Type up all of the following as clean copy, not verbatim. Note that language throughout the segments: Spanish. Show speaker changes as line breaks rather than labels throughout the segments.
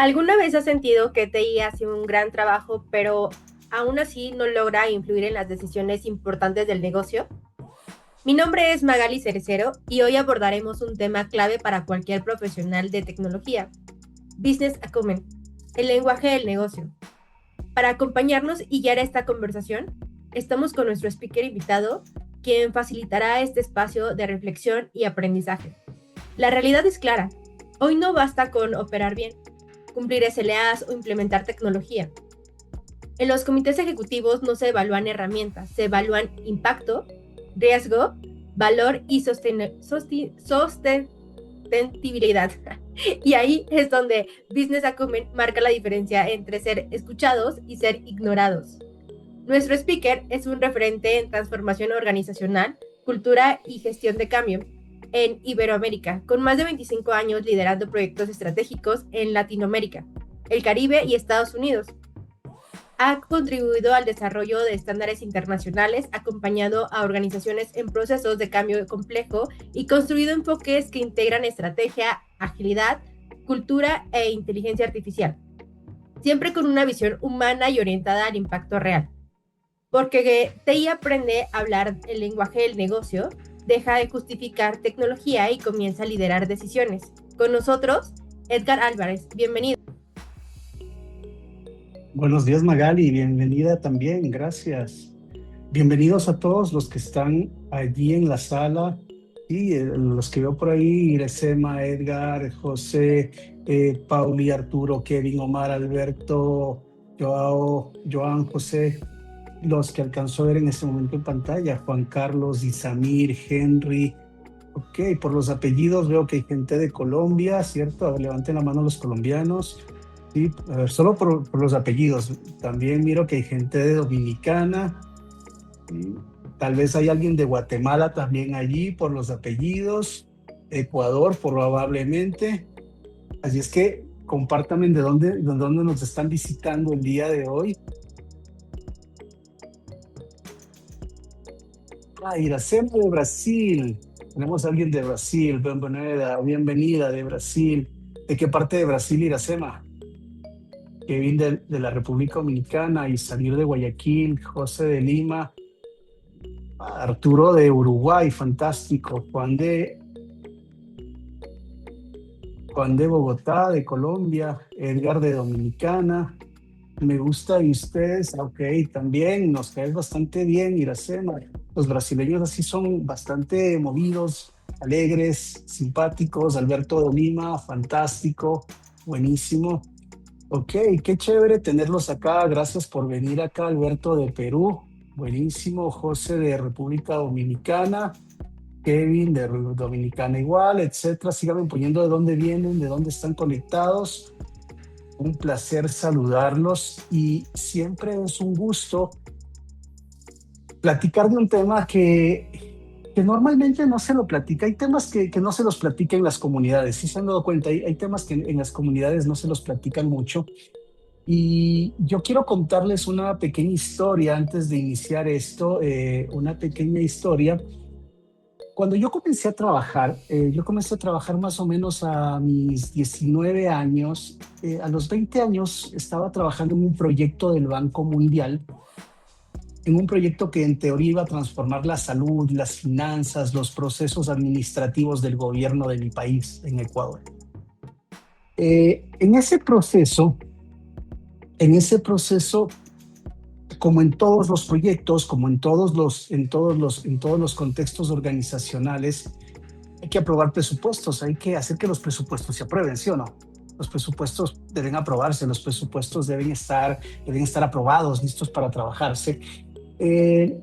¿Alguna vez has sentido que TI hace un gran trabajo, pero aún así no logra influir en las decisiones importantes del negocio? Mi nombre es Magali Cerecero y hoy abordaremos un tema clave para cualquier profesional de tecnología: Business Acumen, el lenguaje del negocio. Para acompañarnos y guiar esta conversación, estamos con nuestro speaker invitado, quien facilitará este espacio de reflexión y aprendizaje. La realidad es clara: hoy no basta con operar bien, cumplir SLAs o implementar tecnología. En los comités ejecutivos no se evalúan herramientas, se evalúan impacto, riesgo, valor y sostenibilidad. Y ahí es donde Business Acumen marca la diferencia entre ser escuchados y ser ignorados. Nuestro speaker es un referente en transformación organizacional, cultura y gestión de cambio en Iberoamérica, con más de 25 años liderando proyectos estratégicos en Latinoamérica, el Caribe y Estados Unidos. Ha contribuido al desarrollo de estándares internacionales, acompañado a organizaciones en procesos de cambio complejo y construido enfoques que integran estrategia, agilidad, cultura e inteligencia artificial, siempre con una visión humana y orientada al impacto real. Porque TI aprende a hablar el lenguaje del negocio, deja de justificar tecnología y comienza a liderar decisiones. Con nosotros, Edgar Álvarez. Bienvenido.
Buenos días, Magali, bienvenida también, gracias. Bienvenidos a todos los que están allí en la sala y los que veo por ahí: Iresema, Edgar, José, Pauli, Arturo, Kevin, Omar, Alberto, Joao, Joan, José, los que alcanzó a ver en este momento en pantalla: Juan Carlos, Isamir, Henry. Ok, por los apellidos veo que hay gente de Colombia, ¿cierto? A ver, levanten la mano los colombianos. Sí, a ver, solo por los apellidos. También miro que hay gente de Dominicana. Sí, tal vez hay alguien de Guatemala también allí por los apellidos. Ecuador probablemente. Así es que compártanme de dónde nos están visitando el día de hoy. Ah, Iracema de Brasil. Tenemos a alguien de Brasil. Bienvenida de Brasil. ¿De qué parte de Brasil, Iracema? Kevin de la República Dominicana, y salir de Guayaquil, José de Lima, Arturo de Uruguay, fantástico, Juan de Bogotá, de Colombia, Edgar de Dominicana. Me gusta de ustedes, ok, también nos caes bastante bien, Iracema. Los brasileños así son bastante movidos, alegres, simpáticos. Alberto de Lima, fantástico, buenísimo. Ok, qué chévere tenerlos acá. Gracias por venir acá, Alberto de Perú. Buenísimo. José de República Dominicana. Kevin de Dominicana igual, etcétera. Síganme poniendo de dónde vienen, de dónde están conectados. Un placer saludarlos y siempre es un gusto platicar de un tema que normalmente no se lo platica. Hay temas que no se los platica en las comunidades. Si se han dado cuenta, hay temas que en las comunidades no se los platican mucho. Y yo quiero contarles una pequeña historia antes de iniciar esto, una pequeña historia. Cuando yo comencé a trabajar más o menos a mis 19 años. A los 20 años estaba trabajando en un proyecto del Banco Mundial, en un proyecto que en teoría iba a transformar la salud, las finanzas, los procesos administrativos del gobierno de mi país, en Ecuador. En ese proceso, como en todos los proyectos, como en todos los contextos organizacionales, hay que aprobar presupuestos, hay que hacer que los presupuestos se aprueben, ¿sí o no? Los presupuestos deben aprobarse, los presupuestos deben estar aprobados, listos para trabajarse. Eh,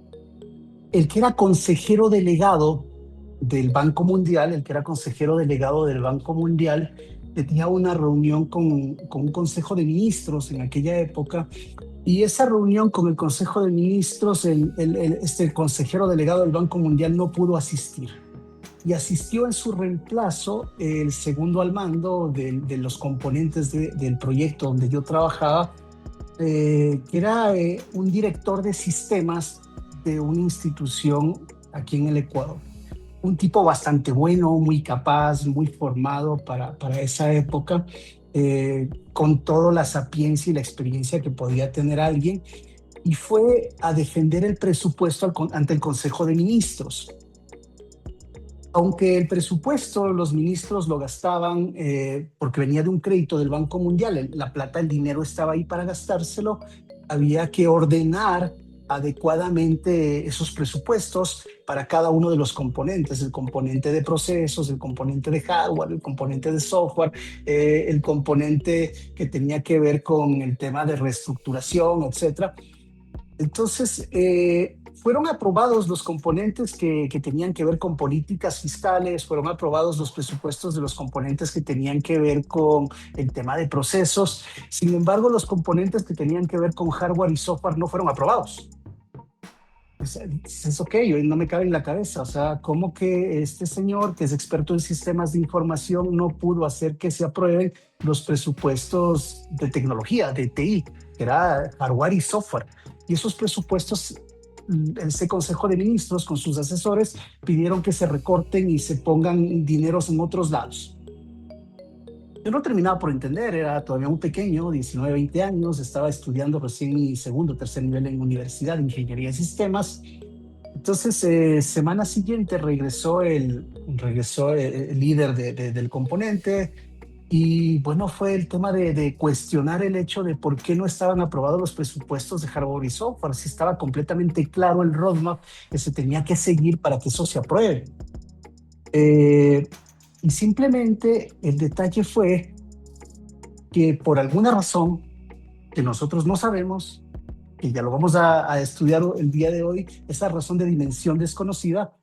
el que era consejero delegado del Banco Mundial, tenía una reunión con un consejo de ministros en aquella época. Y esa reunión con el Consejo de Ministros, este consejero delegado del Banco Mundial no pudo asistir. Y asistió en su reemplazo el segundo al mando de los componentes del proyecto donde yo trabajaba, que era un director de sistemas de una institución aquí en el Ecuador. Un tipo bastante bueno, muy capaz, muy formado para esa época. con toda la sapiencia y la experiencia que podía tener alguien, y fue a defender el presupuesto ante el Consejo de Ministros. Aunque el presupuesto los ministros lo gastaban porque venía de un crédito del Banco Mundial, la plata, el dinero estaba ahí para gastárselo, había que ordenar adecuadamente esos presupuestos para cada uno de los componentes, el componente de procesos, el componente de hardware, el componente de software, el componente que tenía que ver con el tema de reestructuración, etcétera. Entonces, fueron aprobados los componentes que tenían que ver con políticas fiscales, fueron aprobados los presupuestos de los componentes que tenían que ver con el tema de procesos. Sin embargo, los componentes que tenían que ver con hardware y software no fueron aprobados. Es ok, no me cabe en la cabeza. O sea, ¿cómo que este señor, que es experto en sistemas de información, no pudo hacer que se aprueben los presupuestos de tecnología, de TI, que era hardware y software? Y esos presupuestos, ese Consejo de Ministros con sus asesores pidieron que se recorten y se pongan dineros en otros lados. Yo no terminaba por entender, era todavía muy pequeño, 19, 20 años, estaba estudiando recién mi segundo, tercer nivel en universidad de ingeniería de sistemas. Entonces, semana siguiente regresó el líder del componente, y bueno, fue el tema de cuestionar el hecho de por qué no estaban aprobados los presupuestos de hardware y software, si estaba completamente claro el roadmap que se tenía que seguir para que eso se apruebe. Y simplemente el detalle fue que por alguna razón que nosotros no sabemos, que ya lo vamos a estudiar el día de hoy, esa razón de dimensión desconocida,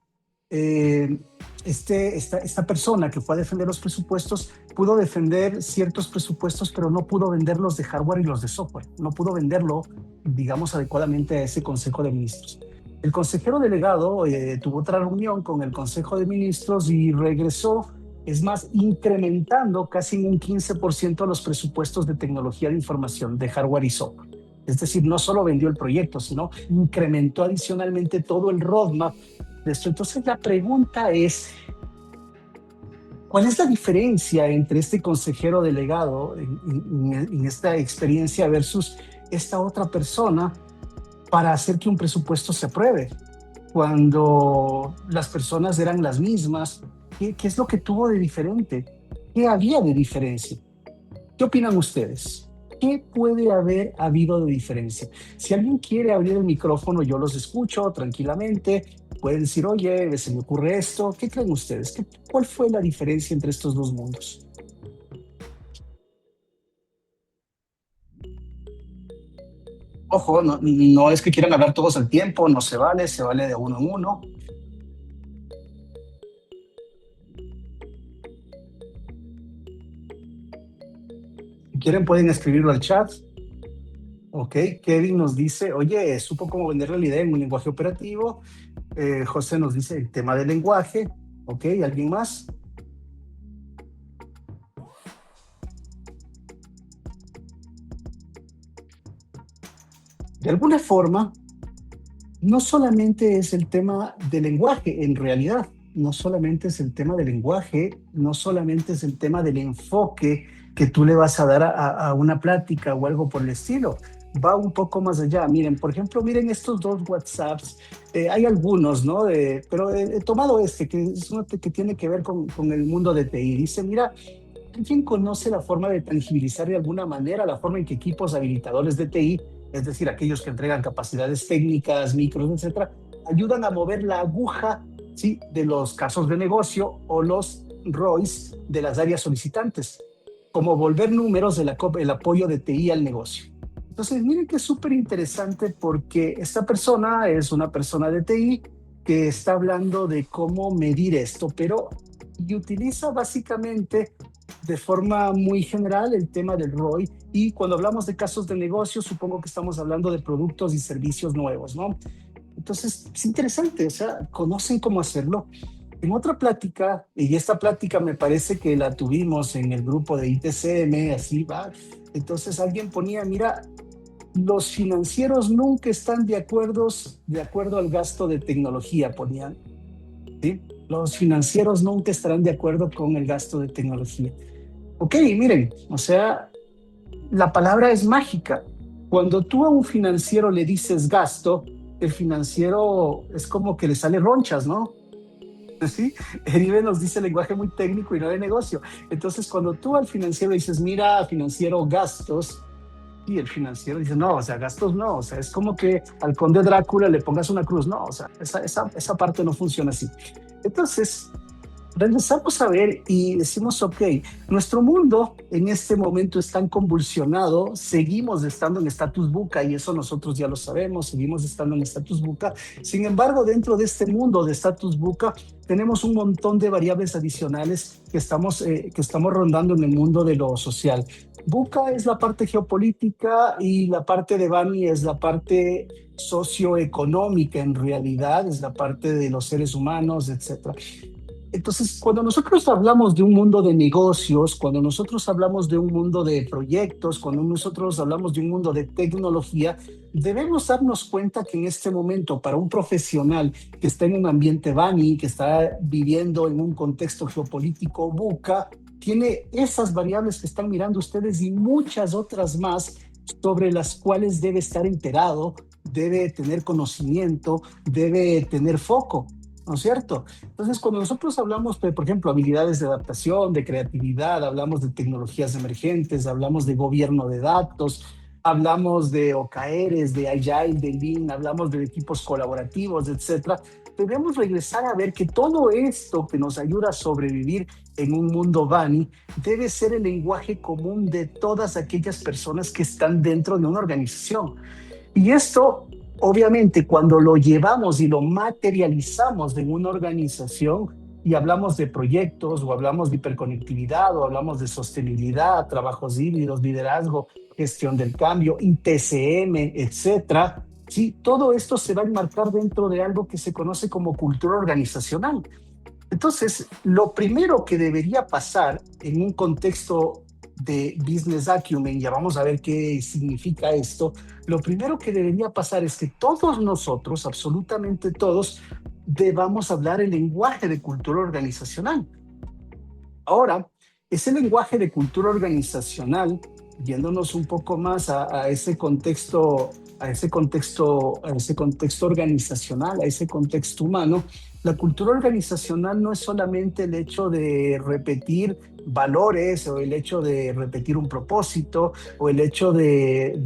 eh, esta persona que fue a defender los presupuestos pudo defender ciertos presupuestos, pero no pudo vender los de hardware y los de software. No pudo venderlo, digamos, adecuadamente a ese Consejo de Ministros. El consejero delegado tuvo otra reunión con el Consejo de Ministros y regresó, es más, incrementando casi en un 15% los presupuestos de tecnología de información, de hardware y software. Es decir, no solo vendió el proyecto, sino incrementó adicionalmente todo el roadmap de esto. Entonces, la pregunta es, ¿cuál es la diferencia entre este consejero delegado en esta experiencia versus esta otra persona para hacer que un presupuesto se apruebe? Cuando las personas eran las mismas, ¿qué es lo que tuvo de diferente? ¿Qué había de diferencia? ¿Qué opinan ustedes? ¿Qué puede haber habido de diferencia? Si alguien quiere abrir el micrófono, yo los escucho tranquilamente. Pueden decir, oye, se me ocurre esto. ¿Qué creen ustedes? ¿Cuál fue la diferencia entre estos dos mundos? Ojo, no es que quieran hablar todos al tiempo, no se vale de uno en uno. Si quieren, pueden escribirlo al chat. Ok, Kevin nos dice, oye, supo cómo venderle la idea en un lenguaje operativo. José nos dice el tema del lenguaje. Ok, ¿alguien más? De alguna forma, no solamente es el tema del lenguaje, en realidad, no solamente es el tema del lenguaje, no solamente es el tema del enfoque que tú le vas a dar a una plática o algo por el estilo. Va un poco más allá. Miren, por ejemplo, miren estos dos WhatsApps. Hay algunos, ¿no? Pero he tomado que es uno que tiene que ver con el mundo de TI. Dice, mira, ¿quién conoce la forma de tangibilizar de alguna manera la forma en que equipos habilitadores de TI, es decir, aquellos que entregan capacidades técnicas, micros, etcétera, ayudan a mover la aguja, ¿sí?, de los casos de negocio o los ROIs de las áreas solicitantes, como volver números del apoyo de TI al negocio? Entonces, miren que es súper interesante porque esta persona es una persona de TI que está hablando de cómo medir esto, pero y utiliza básicamente de forma muy general el tema del ROI, y cuando hablamos de casos de negocio, supongo que estamos hablando de productos y servicios nuevos, ¿no? Entonces, es interesante, o sea, conocen cómo hacerlo. En otra plática, y esta plática me parece que la tuvimos en el grupo de ITCM, así va, entonces alguien ponía, mira, los financieros nunca están de acuerdo al gasto de tecnología, ponían, ¿sí? Los financieros nunca estarán de acuerdo con el gasto de tecnología. Ok, miren, o sea, la palabra es mágica. Cuando tú a un financiero le dices gasto, el financiero es como que le sale ronchas, ¿no? ¿Sí? Eribe nos dice lenguaje muy técnico y no de negocio. Entonces, cuando tú al financiero dices, mira, financiero, gastos, y el financiero dice, no, o sea, gastos no, o sea, es como que al conde Drácula le pongas una cruz, no, o sea, esa parte no funciona así. Entonces, regresamos a ver y decimos, ok, nuestro mundo en este momento es tan convulsionado, seguimos estando en status buca y eso nosotros ya lo sabemos, seguimos estando en status buca. Sin embargo, dentro de este mundo de status buca, tenemos un montón de variables adicionales que estamos rondando en el mundo de lo social. Buca es la parte geopolítica y la parte de Bani es la parte socioeconómica en realidad, es la parte de los seres humanos, etcétera. Entonces, cuando nosotros hablamos de un mundo de negocios, cuando nosotros hablamos de un mundo de proyectos, cuando nosotros hablamos de un mundo de tecnología, debemos darnos cuenta que en este momento, para un profesional que está en un ambiente Bani, que está viviendo en un contexto geopolítico buca, tiene esas variables que están mirando ustedes y muchas otras más sobre las cuales debe estar enterado, debe tener conocimiento, debe tener foco, ¿no es cierto? Entonces, cuando nosotros hablamos, por ejemplo, habilidades de adaptación, de creatividad, hablamos de tecnologías emergentes, hablamos de gobierno de datos, hablamos de OKRs, de Agile, de Lean, hablamos de equipos colaborativos, etcétera, debemos regresar a ver que todo esto que nos ayuda a sobrevivir en un mundo Bani debe ser el lenguaje común de todas aquellas personas que están dentro de una organización. Y esto, obviamente, cuando lo llevamos y lo materializamos en una organización y hablamos de proyectos o hablamos de hiperconectividad o hablamos de sostenibilidad, trabajos híbridos, liderazgo, gestión del cambio, TCM, etcétera, sí, todo esto se va a enmarcar dentro de algo que se conoce como cultura organizacional. Entonces, lo primero que debería pasar en un contexto de business acumen, ya vamos a ver qué significa esto, lo primero que debería pasar es que todos nosotros, absolutamente todos, debamos hablar el lenguaje de cultura organizacional. Ahora, ese lenguaje de cultura organizacional, yéndonos un poco más a ese contexto, a ese contexto organizacional, a ese contexto humano, la cultura organizacional no es solamente el hecho de repetir valores o el hecho de repetir un propósito o el hecho de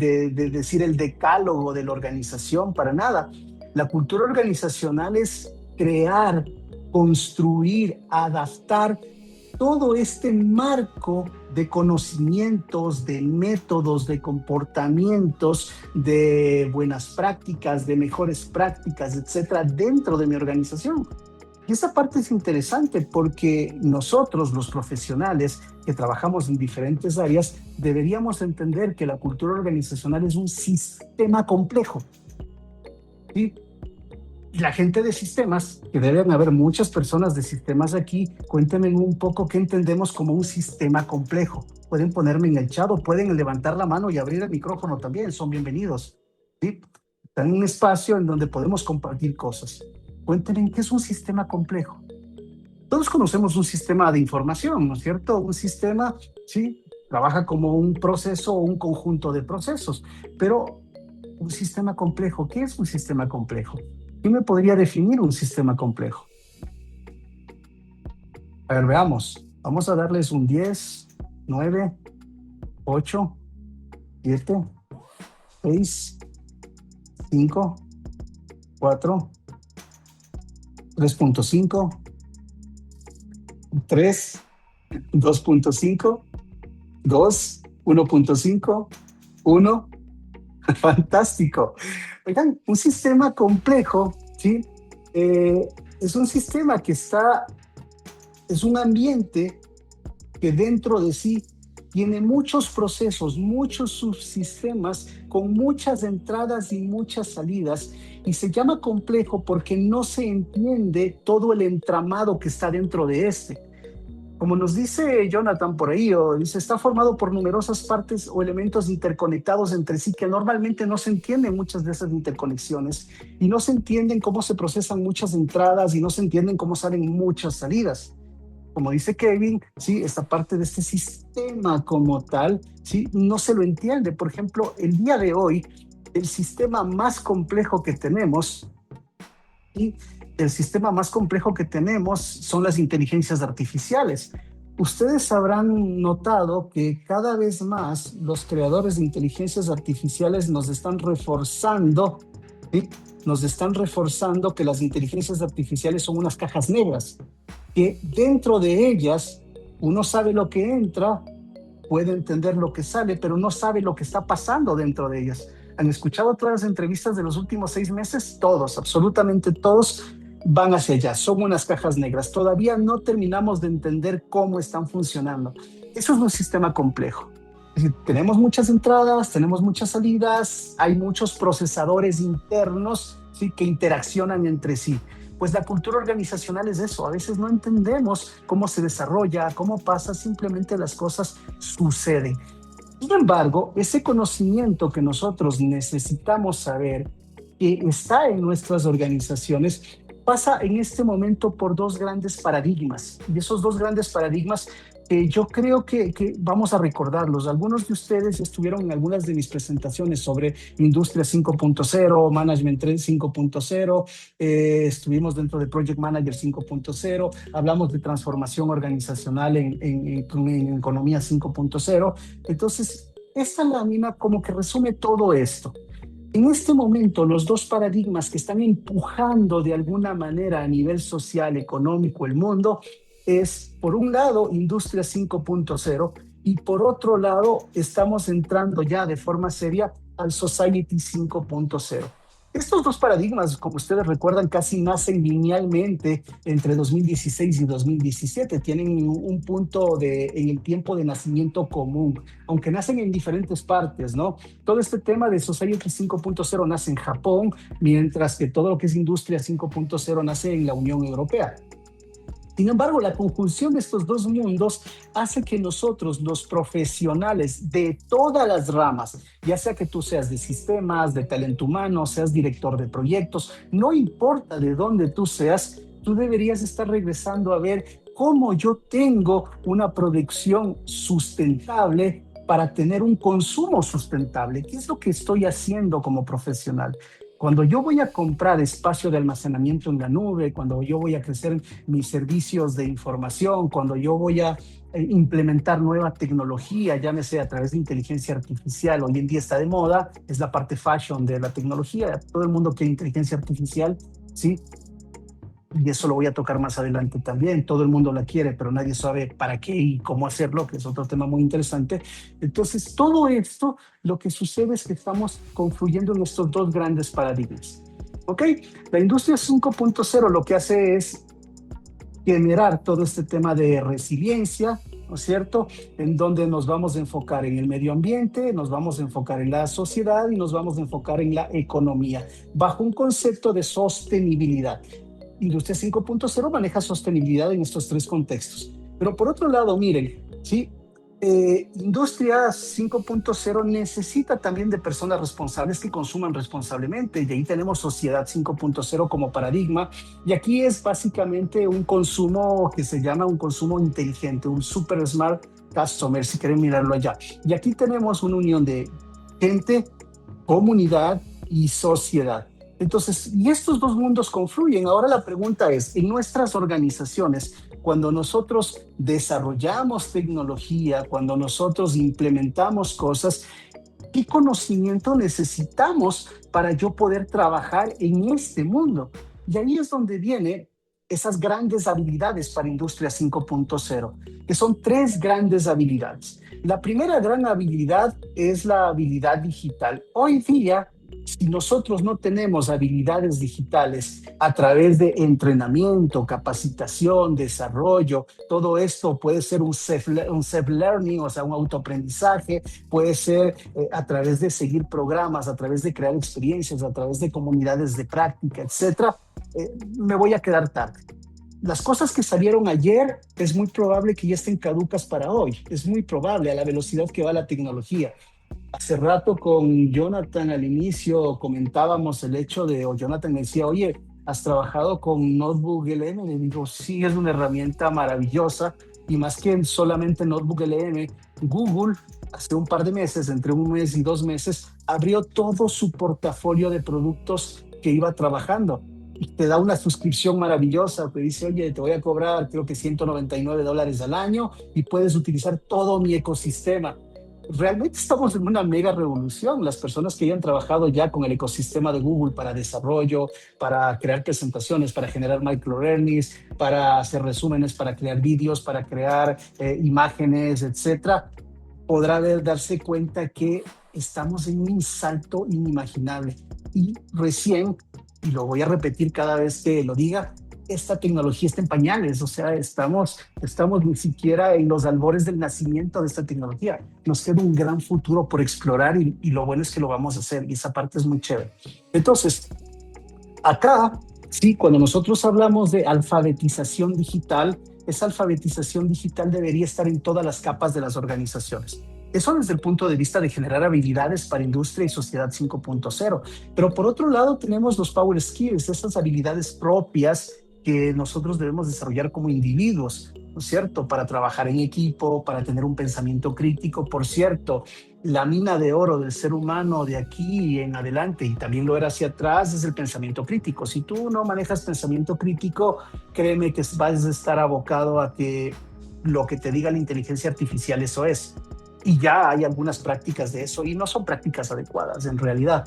decir el decálogo de la organización, para nada. La cultura organizacional es crear, construir, adaptar todo este marco de conocimientos, de métodos, de comportamientos, de buenas prácticas, de mejores prácticas, etcétera, dentro de mi organización. Y esa parte es interesante porque nosotros, los profesionales que trabajamos en diferentes áreas, deberíamos entender que la cultura organizacional es un sistema complejo, ¿sí? Y la gente de sistemas, que deben haber muchas personas de sistemas aquí, cuéntenme un poco qué entendemos como un sistema complejo. Pueden ponerme en el chat o pueden levantar la mano y abrir el micrófono también, son bienvenidos. ¿Sí? Están en un espacio en donde podemos compartir cosas. Cuéntenme qué es un sistema complejo. Todos conocemos un sistema de información, ¿no es cierto? Un sistema, sí, trabaja como un proceso o un conjunto de procesos, pero un sistema complejo, ¿qué es un sistema complejo? ¿Quién me podría definir un sistema complejo? A ver, veamos. Vamos a darles un 10, 9, 8, 7, 6, 5, 4, 3.5, 3, 2.5, 2, 1.5, 1. Fantástico. Oigan, un sistema complejo, ¿sí? Es un sistema es un ambiente que dentro de sí tiene muchos procesos, muchos subsistemas con muchas entradas y muchas salidas, y se llama complejo porque no se entiende todo el entramado que está dentro de este. Como nos dice Jonathan por ahí, o dice, está formado por numerosas partes o elementos interconectados entre sí que normalmente no se entienden muchas de esas interconexiones y no se entienden cómo se procesan muchas entradas y no se entienden cómo salen muchas salidas. como dice Kevin, ¿sí? Esta parte de este sistema como tal, ¿sí? No se lo entiende. Por ejemplo, el día de hoy, el sistema más complejo que tenemos, ¿sí? El sistema más complejo que tenemos son las inteligencias artificiales. Ustedes habrán notado que cada vez más los creadores de inteligencias artificiales nos están reforzando, ¿sí? Nos están reforzando que las inteligencias artificiales son unas cajas negras, que dentro de ellas uno sabe lo que entra, puede entender lo que sale, pero no sabe lo que está pasando dentro de ellas. ¿Han escuchado todas las entrevistas de los últimos 6 meses? Todos, absolutamente todos van hacia allá. Son unas cajas negras. Todavía no terminamos de entender cómo están funcionando. Eso es un sistema complejo. Es decir, tenemos muchas entradas, tenemos muchas salidas, hay muchos procesadores internos, ¿sí? Que interaccionan entre sí. Pues la cultura organizacional es eso. A veces no entendemos cómo se desarrolla, cómo pasa, simplemente las cosas suceden. Sin embargo, ese conocimiento que nosotros necesitamos saber, que está en nuestras organizaciones, pasa en este momento por dos grandes paradigmas. Y esos dos grandes paradigmas, yo creo que vamos a recordarlos. Algunos de ustedes estuvieron en algunas de mis presentaciones sobre Industria 5.0, Management 5.0, estuvimos dentro de Project Manager 5.0, hablamos de transformación organizacional en Economía 5.0. Entonces, esta lámina como que resume todo esto. En este momento, los dos paradigmas que están empujando de alguna manera a nivel social, económico, el mundo, es por un lado Industria 5.0 y por otro lado estamos entrando ya de forma seria al Society 5.0. Estos dos paradigmas, como ustedes recuerdan, casi nacen linealmente entre 2016 y 2017. Tienen un punto en el tiempo de nacimiento común, aunque nacen en diferentes partes, ¿no? Todo este tema de Society 5.0 nace en Japón, mientras que todo lo que es Industria 5.0 nace en la Unión Europea. Sin embargo, la conjunción de estos dos mundos hace que nosotros, los profesionales de todas las ramas, ya sea que tú seas de sistemas, de talento humano, seas director de proyectos, no importa de dónde tú seas, tú deberías estar regresando a ver cómo yo tengo una producción sustentable para tener un consumo sustentable. ¿Qué es lo que estoy haciendo como profesional? Cuando yo voy a comprar espacio de almacenamiento en la nube, cuando yo voy a crecer mis servicios de información, cuando yo voy a implementar nueva tecnología, llámese a través de inteligencia artificial, hoy en día está de moda, es la parte fashion de la tecnología, todo el mundo quiere inteligencia artificial, ¿sí? Y eso lo voy a tocar más adelante también. Todo el mundo la quiere, pero nadie sabe para qué y cómo hacerlo, que es otro tema muy interesante. Entonces, todo esto, lo que sucede es que estamos confluyendo en estos dos grandes paradigmas. ¿Ok? La industria 5.0 lo que hace es generar todo este tema de resiliencia, ¿no es cierto? En donde nos vamos a enfocar en el medio ambiente, nos vamos a enfocar en la sociedad y nos vamos a enfocar en la economía, bajo un concepto de sostenibilidad. Industria 5.0 maneja sostenibilidad en estos tres contextos. Pero por otro lado, miren, ¿sí? Industria 5.0 necesita también de personas responsables que consuman responsablemente, y ahí tenemos Sociedad 5.0 como paradigma, y aquí es básicamente un consumo que se llama un consumo inteligente, un super smart customer, si quieren mirarlo allá. Y aquí tenemos una unión de gente, comunidad y sociedad. Entonces, y estos dos mundos confluyen. Ahora la pregunta es, en nuestras organizaciones, cuando nosotros desarrollamos tecnología, cuando nosotros implementamos cosas, ¿qué conocimiento necesitamos para yo poder trabajar en este mundo? Y ahí es donde vienen esas grandes habilidades para Industria 5.0, que son tres grandes habilidades. La primera gran habilidad es la habilidad digital. Hoy día, si nosotros no tenemos habilidades digitales a través de entrenamiento, capacitación, desarrollo, todo esto puede ser un self-learning, o sea, un autoaprendizaje, puede ser a través de seguir programas, a través de crear experiencias, a través de comunidades de práctica, etcétera, me voy a quedar tarde. Las cosas que salieron ayer es muy probable que ya estén caducas para hoy. Es muy probable a la velocidad que va la tecnología. Hace rato con Jonathan al inicio comentábamos el hecho de, o Jonathan me decía, oye, ¿has trabajado con Notebook LM? Le digo, sí, es una herramienta maravillosa. Y más que solamente Notebook LM, Google hace un par de meses, entre un mes y 2 meses, abrió todo su portafolio de productos que iba trabajando. Y te da una suscripción maravillosa, te dice, oye, te voy a cobrar creo que $199 al año y puedes utilizar todo mi ecosistema. Realmente estamos en una mega revolución. Las personas que hayan trabajado ya con el ecosistema de Google para desarrollo, para crear presentaciones, para generar microlearnings, para hacer resúmenes, para crear vídeos, para crear imágenes, etcétera, podrá darse cuenta que estamos en un salto inimaginable. Y recién, y lo voy a repetir cada vez que lo diga, esta tecnología está en pañales, o sea, estamos ni siquiera en los albores del nacimiento de esta tecnología. Nos queda un gran futuro por explorar y lo bueno es que lo vamos a hacer y esa parte es muy chévere. Entonces, acá, sí, cuando nosotros hablamos de alfabetización digital, esa alfabetización digital debería estar en todas las capas de las organizaciones. Eso desde el punto de vista de generar habilidades para industria y sociedad 5.0. Pero por otro lado tenemos los power skills, esas habilidades propias que nosotros debemos desarrollar como individuos, ¿no es cierto? Para trabajar en equipo, para tener un pensamiento crítico. Por cierto, la mina de oro del ser humano de aquí en adelante, y también lo era hacia atrás, es el pensamiento crítico. Si tú no manejas pensamiento crítico, créeme que vas a estar abocado a que lo que te diga la inteligencia artificial eso es. Y ya hay algunas prácticas de eso y no son prácticas adecuadas en realidad.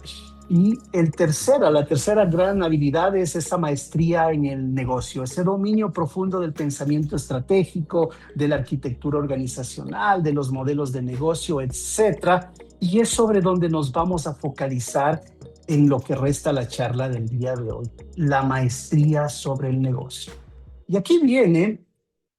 Y la tercera gran habilidad es esa maestría en el negocio, ese dominio profundo del pensamiento estratégico, de la arquitectura organizacional, de los modelos de negocio, etcétera. Y es sobre donde nos vamos a focalizar en lo que resta la charla del día de hoy, la maestría sobre el negocio. Y aquí viene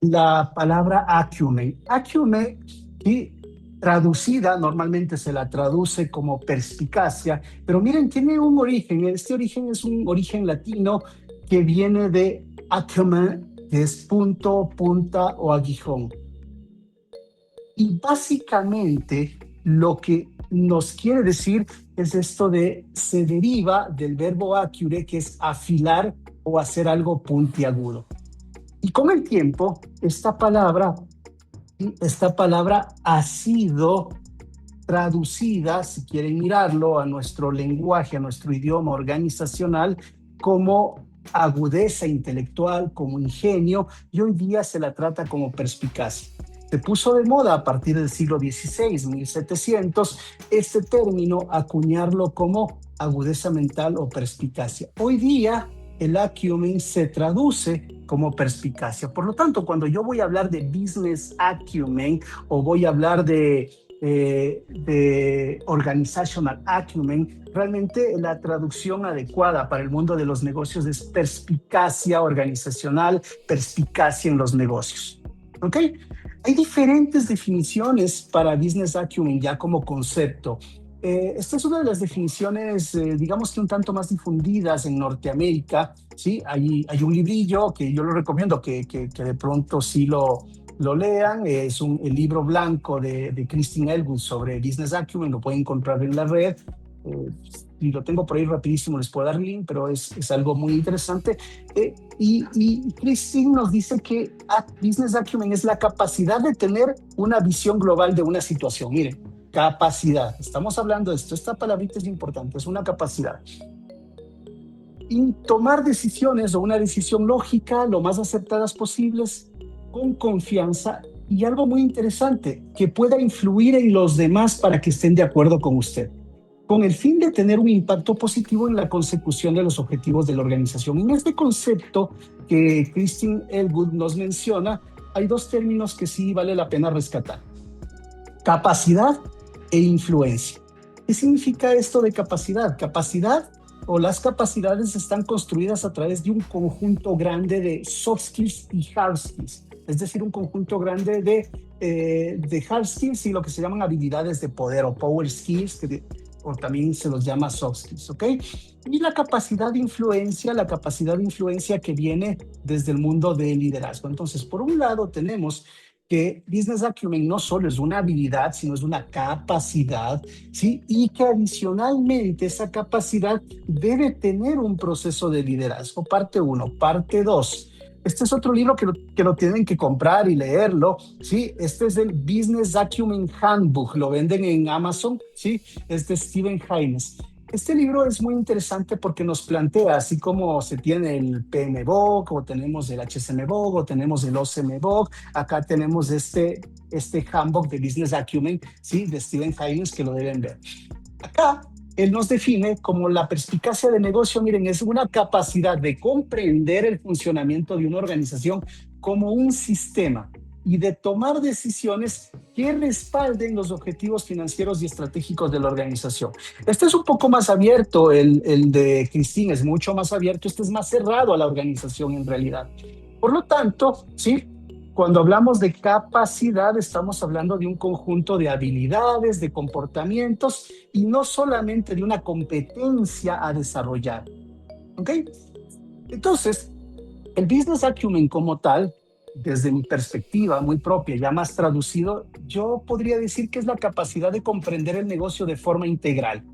la palabra acumen. Acumen, y traducida, normalmente se la traduce como perspicacia, pero miren, tiene un origen. Este origen es un origen latino que viene de acumen, que es punto, punta o aguijón. Y básicamente lo que nos quiere decir es esto de, se deriva del verbo acure, que es afilar o hacer algo puntiagudo. Y con el tiempo, esta palabra ha sido traducida, si quieren mirarlo, a nuestro lenguaje, a nuestro idioma organizacional, como agudeza intelectual, como ingenio, y hoy día se la trata como perspicacia. Se puso de moda a partir del siglo XVI, 1700, este término, acuñarlo como agudeza mental o perspicacia. Hoy día, el acumen se traduce como perspicacia. Por lo tanto, cuando yo voy a hablar de business acumen o voy a hablar de organizational acumen, realmente la traducción adecuada para el mundo de los negocios es perspicacia organizacional, perspicacia en los negocios. ¿Ok? Hay diferentes definiciones para business acumen ya como concepto. Esta es una de las definiciones, digamos que un tanto más difundidas en Norteamérica, ¿sí? Hay un librillo que yo lo recomiendo que de pronto sí lo lean. Es el libro blanco de Christine Elwood sobre Business Acumen, lo pueden encontrar en la red. Y lo tengo por ahí rapidísimo, les puedo dar el link, pero es algo muy interesante. Y Christine nos dice que Business Acumen es la capacidad de tener una visión global de una situación. Miren, capacidad, estamos hablando de esto, esta palabrita es importante, es una capacidad. Y tomar decisiones o una decisión lógica lo más acertadas posibles, con confianza y algo muy interesante, que pueda influir en los demás para que estén de acuerdo con usted, con el fin de tener un impacto positivo en la consecución de los objetivos de la organización. En este concepto que Christine Elwood nos menciona, hay dos términos que sí vale la pena rescatar: capacidad e influencia. ¿Qué significa esto de capacidad? Capacidad o las capacidades están construidas a través de un conjunto grande de soft skills y hard skills, es decir, un conjunto grande de hard skills y lo que se llaman habilidades de poder o power skills, o también se los llama soft skills, ¿ok? Y la capacidad de influencia que viene desde el mundo del liderazgo. Entonces, por un lado tenemos que Business Acumen no solo es una habilidad, sino es una capacidad, ¿sí? Y que adicionalmente esa capacidad debe tener un proceso de liderazgo. Parte uno. Parte dos. Este es otro libro que lo tienen que comprar y leerlo, ¿sí? Este es el Business Acumen Handbook, lo venden en Amazon, ¿sí? Es de Steven Haynes. Este libro es muy interesante porque nos plantea, así como se tiene el PMBOK, o tenemos el HSMBOK, o tenemos el OCMBOK, acá tenemos este handbook de Business Acumen, ¿sí? De Steven Haynes, que lo deben ver. Acá él nos define como la perspicacia de negocio. Miren, es una capacidad de comprender el funcionamiento de una organización como un sistema y de tomar decisiones que respalden los objetivos financieros y estratégicos de la organización. Este es un poco más abierto, el de Christine es mucho más abierto, este es más cerrado a la organización en realidad. Por lo tanto, ¿sí? Cuando hablamos de capacidad, estamos hablando de un conjunto de habilidades, de comportamientos y no solamente de una competencia a desarrollar. ¿Ok? Entonces, el Business Acumen como tal, desde mi perspectiva muy propia, ya más traducido, yo podría decir que es la capacidad de comprender el negocio de forma integral,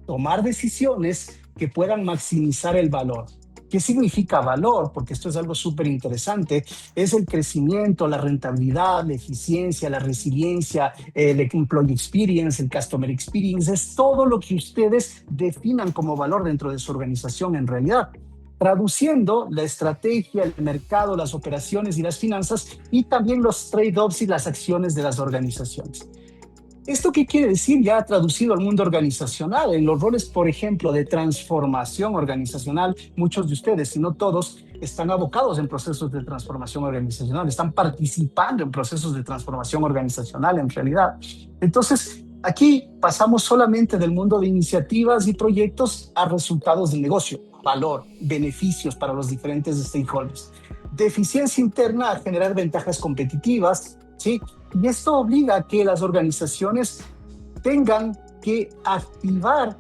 tomar decisiones que puedan maximizar el valor. ¿Qué significa valor? Porque esto es algo súper interesante. Es el crecimiento, la rentabilidad, la eficiencia, la resiliencia, el employee experience, el customer experience. Es todo lo que ustedes definan como valor dentro de su organización en realidad. Traduciendo la estrategia, el mercado, las operaciones y las finanzas, y también los trade-offs y las acciones de las organizaciones. ¿Esto qué quiere decir ya traducido al mundo organizacional? En los roles, por ejemplo, de transformación organizacional, muchos de ustedes, si no todos, están abocados en procesos de transformación organizacional, están participando en procesos de transformación organizacional en realidad. Entonces, aquí pasamos solamente del mundo de iniciativas y proyectos a resultados del negocio, valor, beneficios para los diferentes stakeholders. De eficiencia interna a generar ventajas competitivas, ¿sí? Y esto obliga a que las organizaciones tengan que activar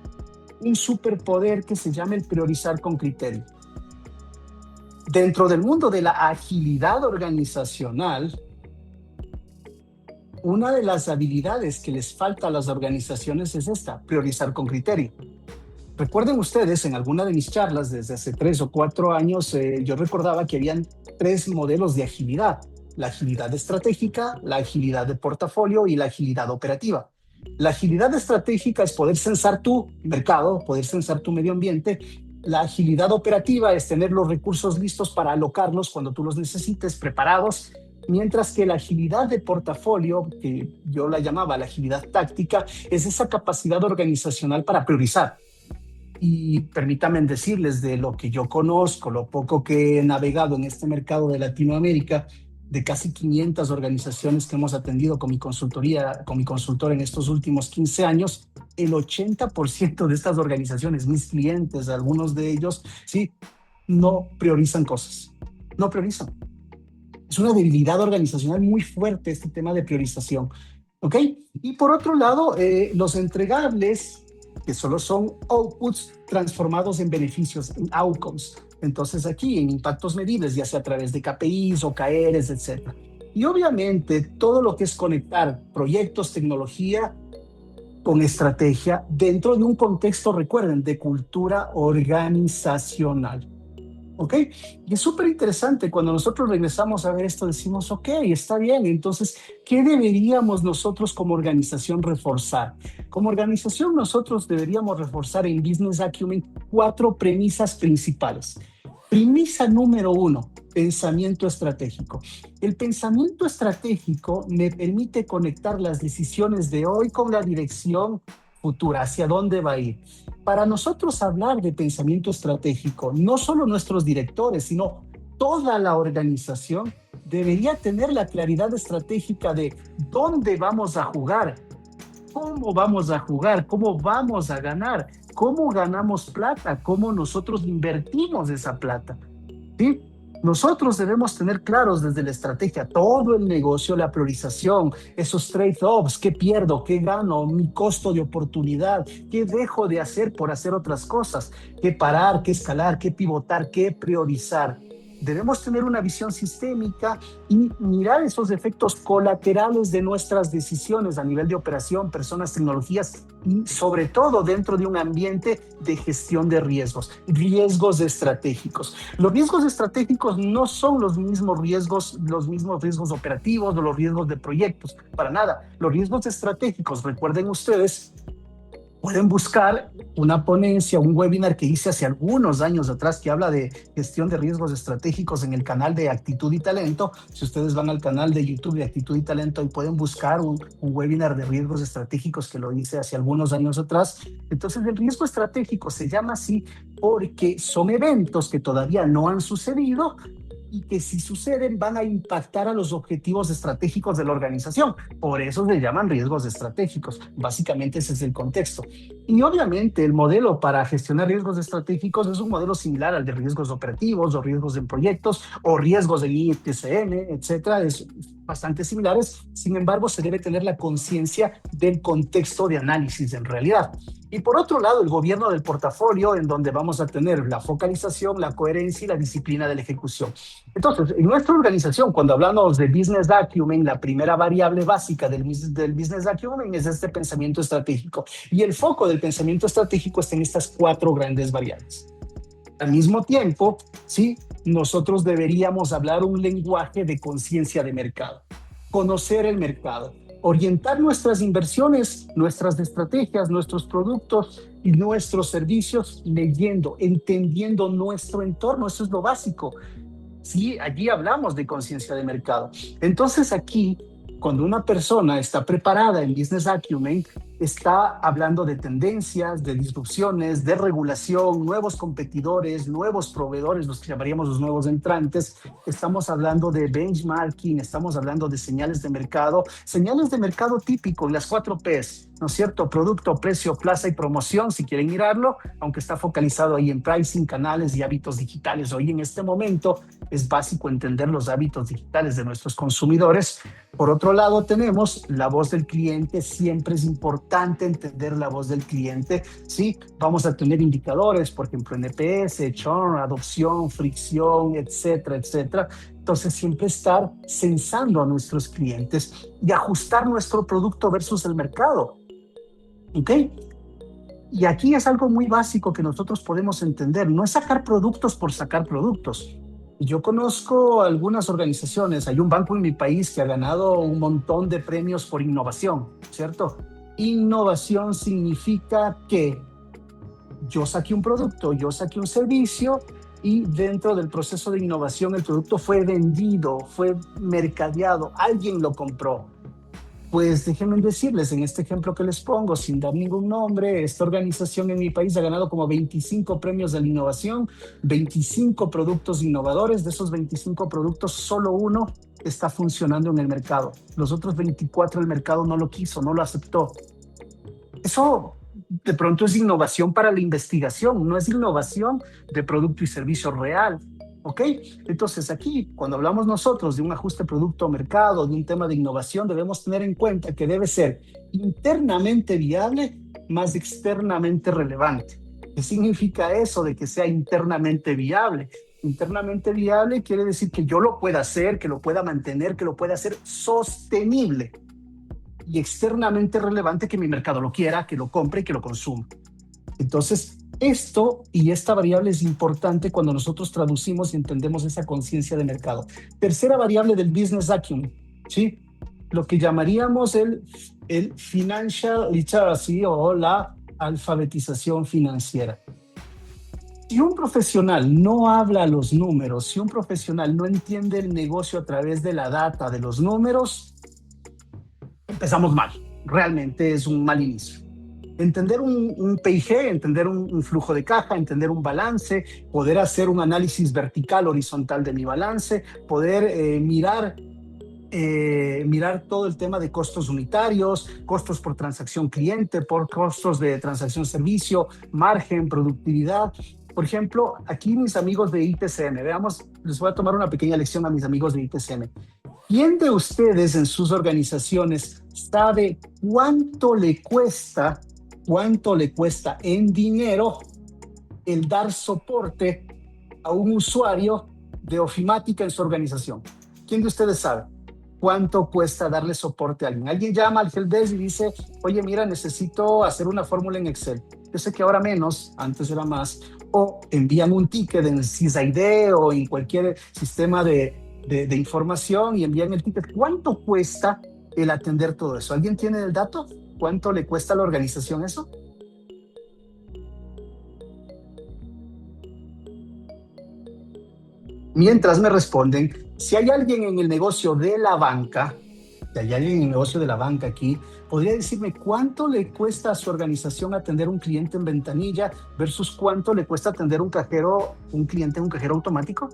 un superpoder que se llama el priorizar con criterio. Dentro del mundo de la agilidad organizacional, una de las habilidades que les falta a las organizaciones es esta, priorizar con criterio. Recuerden ustedes, en alguna de mis charlas desde hace 3 o 4 años, yo recordaba que habían 3 modelos de agilidad: la agilidad estratégica, la agilidad de portafolio y la agilidad operativa. La agilidad estratégica es poder censar tu mercado, poder censar tu medio ambiente. La agilidad operativa es tener los recursos listos para alocarlos cuando tú los necesites, preparados. Mientras que la agilidad de portafolio, que yo la llamaba la agilidad táctica, es esa capacidad organizacional para priorizar. Y permítanme decirles de lo que yo conozco, lo poco que he navegado en este mercado de Latinoamérica, de casi 500 organizaciones que hemos atendido con mi consultoría, con mi consultor en estos últimos 15 años, el 80% de estas organizaciones, mis clientes, algunos de ellos, sí, no priorizan cosas, no priorizan. Es una debilidad organizacional muy fuerte este tema de priorización, ¿ok? Y por otro lado, los entregables, que solo son outputs transformados en beneficios, en outcomes. Entonces aquí en impactos medibles, ya sea a través de KPIs, OKRs, etc. Y obviamente todo lo que es conectar proyectos, tecnología con estrategia dentro de un contexto, recuerden, de cultura organizacional. ¿Ok? Y es súper interesante cuando nosotros regresamos a ver esto, decimos, ok, está bien, entonces, ¿qué deberíamos nosotros como organización reforzar? Como organización nosotros deberíamos reforzar en Business Acumen 4 premisas principales. Premisa número 1, pensamiento estratégico. El pensamiento estratégico me permite conectar las decisiones de hoy con la dirección futura, hacia dónde va a ir. Para nosotros hablar de pensamiento estratégico, no solo nuestros directores, sino toda la organización debería tener la claridad estratégica de dónde vamos a jugar, cómo vamos a jugar, cómo vamos a ganar, cómo ganamos plata, cómo nosotros invertimos esa plata. ¿Sí? Nosotros debemos tener claros desde la estrategia todo el negocio, la priorización, esos trade-offs, qué pierdo, qué gano, mi costo de oportunidad, qué dejo de hacer por hacer otras cosas, qué parar, qué escalar, qué pivotar, qué priorizar. Debemos tener una visión sistémica y mirar esos efectos colaterales de nuestras decisiones a nivel de operación, personas, tecnologías y sobre todo dentro de un ambiente de gestión de riesgos estratégicos. Los riesgos estratégicos no son los mismos riesgos operativos o los riesgos de proyectos, para nada. Los riesgos estratégicos, recuerden ustedes, pueden buscar una ponencia, un webinar que hice hace algunos años atrás que habla de gestión de riesgos estratégicos en el canal de Actitud y Talento. Si ustedes van al canal de YouTube de Actitud y Talento, ahí pueden buscar un webinar de riesgos estratégicos que lo hice hace algunos años atrás. Entonces, el riesgo estratégico se llama así porque son eventos que todavía no han sucedido y que si suceden van a impactar a los objetivos estratégicos de la organización. Por eso se llaman riesgos estratégicos. Básicamente ese es el contexto. Y obviamente el modelo para gestionar riesgos estratégicos es un modelo similar al de riesgos operativos o riesgos en proyectos o riesgos de ITCM, etcétera. Es bastante similares. Sin embargo, se debe tener la conciencia del contexto de análisis en realidad. Y por otro lado, el gobierno del portafolio, en donde vamos a tener la focalización, la coherencia y la disciplina de la ejecución. Entonces, en nuestra organización, cuando hablamos de Business Acumen, la primera variable básica del Business Acumen es este pensamiento estratégico. Y el foco del pensamiento estratégico está en estas 4 grandes variables. Al mismo tiempo, sí, nosotros deberíamos hablar un lenguaje de conciencia de mercado, conocer el mercado, orientar nuestras inversiones, nuestras estrategias, nuestros productos y nuestros servicios leyendo, entendiendo nuestro entorno. Eso es lo básico. Sí, allí hablamos de conciencia de mercado. Entonces aquí, cuando una persona está preparada en Business Acumen, está hablando de tendencias, de disrupciones, de regulación, nuevos competidores, nuevos proveedores, los que llamaríamos los nuevos entrantes. Estamos hablando de benchmarking, estamos hablando de señales de mercado típico, las 4 Ps, ¿no es cierto? Producto, precio, plaza y promoción, si quieren mirarlo, aunque está focalizado ahí en pricing, canales y hábitos digitales. Hoy en este momento es básico entender los hábitos digitales de nuestros consumidores. Por otro lado, tenemos la voz del cliente. Siempre es importante entender la voz del cliente, ¿sí? Vamos a tener indicadores, por ejemplo, NPS, churn, adopción, fricción, etcétera, etcétera. Entonces, siempre estar sensando a nuestros clientes y ajustar nuestro producto versus el mercado, ¿ok? Y aquí es algo muy básico que nosotros podemos entender. No es sacar productos por sacar productos. Yo conozco algunas organizaciones. Hay un banco en mi país que ha ganado un montón de premios por innovación, ¿cierto? Innovación significa que yo saqué un producto, yo saqué un servicio y dentro del proceso de innovación el producto fue vendido, fue mercadeado, alguien lo compró. Pues déjenme decirles, en este ejemplo que les pongo, sin dar ningún nombre, esta organización en mi país ha ganado como 25 premios de la innovación, 25 productos innovadores. De esos 25 productos, solo uno está funcionando en el mercado. Los otros 24 el mercado no lo quiso, no lo aceptó. Eso de pronto es innovación para la investigación, no es innovación de producto y servicio real. ¿Ok? Entonces aquí, cuando hablamos nosotros de un ajuste producto o mercado, de un tema de innovación, debemos tener en cuenta que debe ser internamente viable más externamente relevante. ¿Qué significa eso de que sea internamente viable? Internamente viable quiere decir que yo lo pueda hacer, que lo pueda mantener, que lo pueda hacer sostenible. Y externamente relevante, que mi mercado lo quiera, que lo compre y que lo consuma. Entonces, esto y esta variable es importante cuando nosotros traducimos y entendemos esa conciencia de mercado. Tercera variable del Business Acumen, ¿sí? Lo que llamaríamos el Financial Literacy o la alfabetización financiera. Si un profesional no habla los números, si un profesional no entiende el negocio a través de la data, de los números, empezamos mal. Realmente es un mal inicio. Entender un PIG, entender un flujo de caja, entender un balance, poder hacer un análisis vertical, horizontal de mi balance, poder mirar todo el tema de costos unitarios, costos por transacción cliente, por costos de transacción servicio, margen, productividad. Por ejemplo, aquí mis amigos de ITCM, veamos, les voy a tomar una pequeña lección a mis amigos de ITCM. ¿Quién de ustedes en sus organizaciones sabe cuánto le cuesta en dinero el dar soporte a un usuario de ofimática en su organización. ¿Quién de ustedes sabe cuánto cuesta darle soporte a alguien? Alguien llama al helpdesk y dice, oye, mira, necesito hacer una fórmula en Excel. Yo sé que ahora menos, antes era más. O envían un ticket en CISAID o en cualquier sistema de información y envían el ticket. ¿Cuánto cuesta el atender todo eso? ¿Alguien tiene el dato? ¿Cuánto le cuesta a la organización eso? Mientras me responden, si hay alguien en el negocio de la banca, si hay alguien en el negocio de la banca aquí, podría decirme cuánto le cuesta a su organización atender un cliente en ventanilla versus cuánto le cuesta atender un cliente en un cajero automático.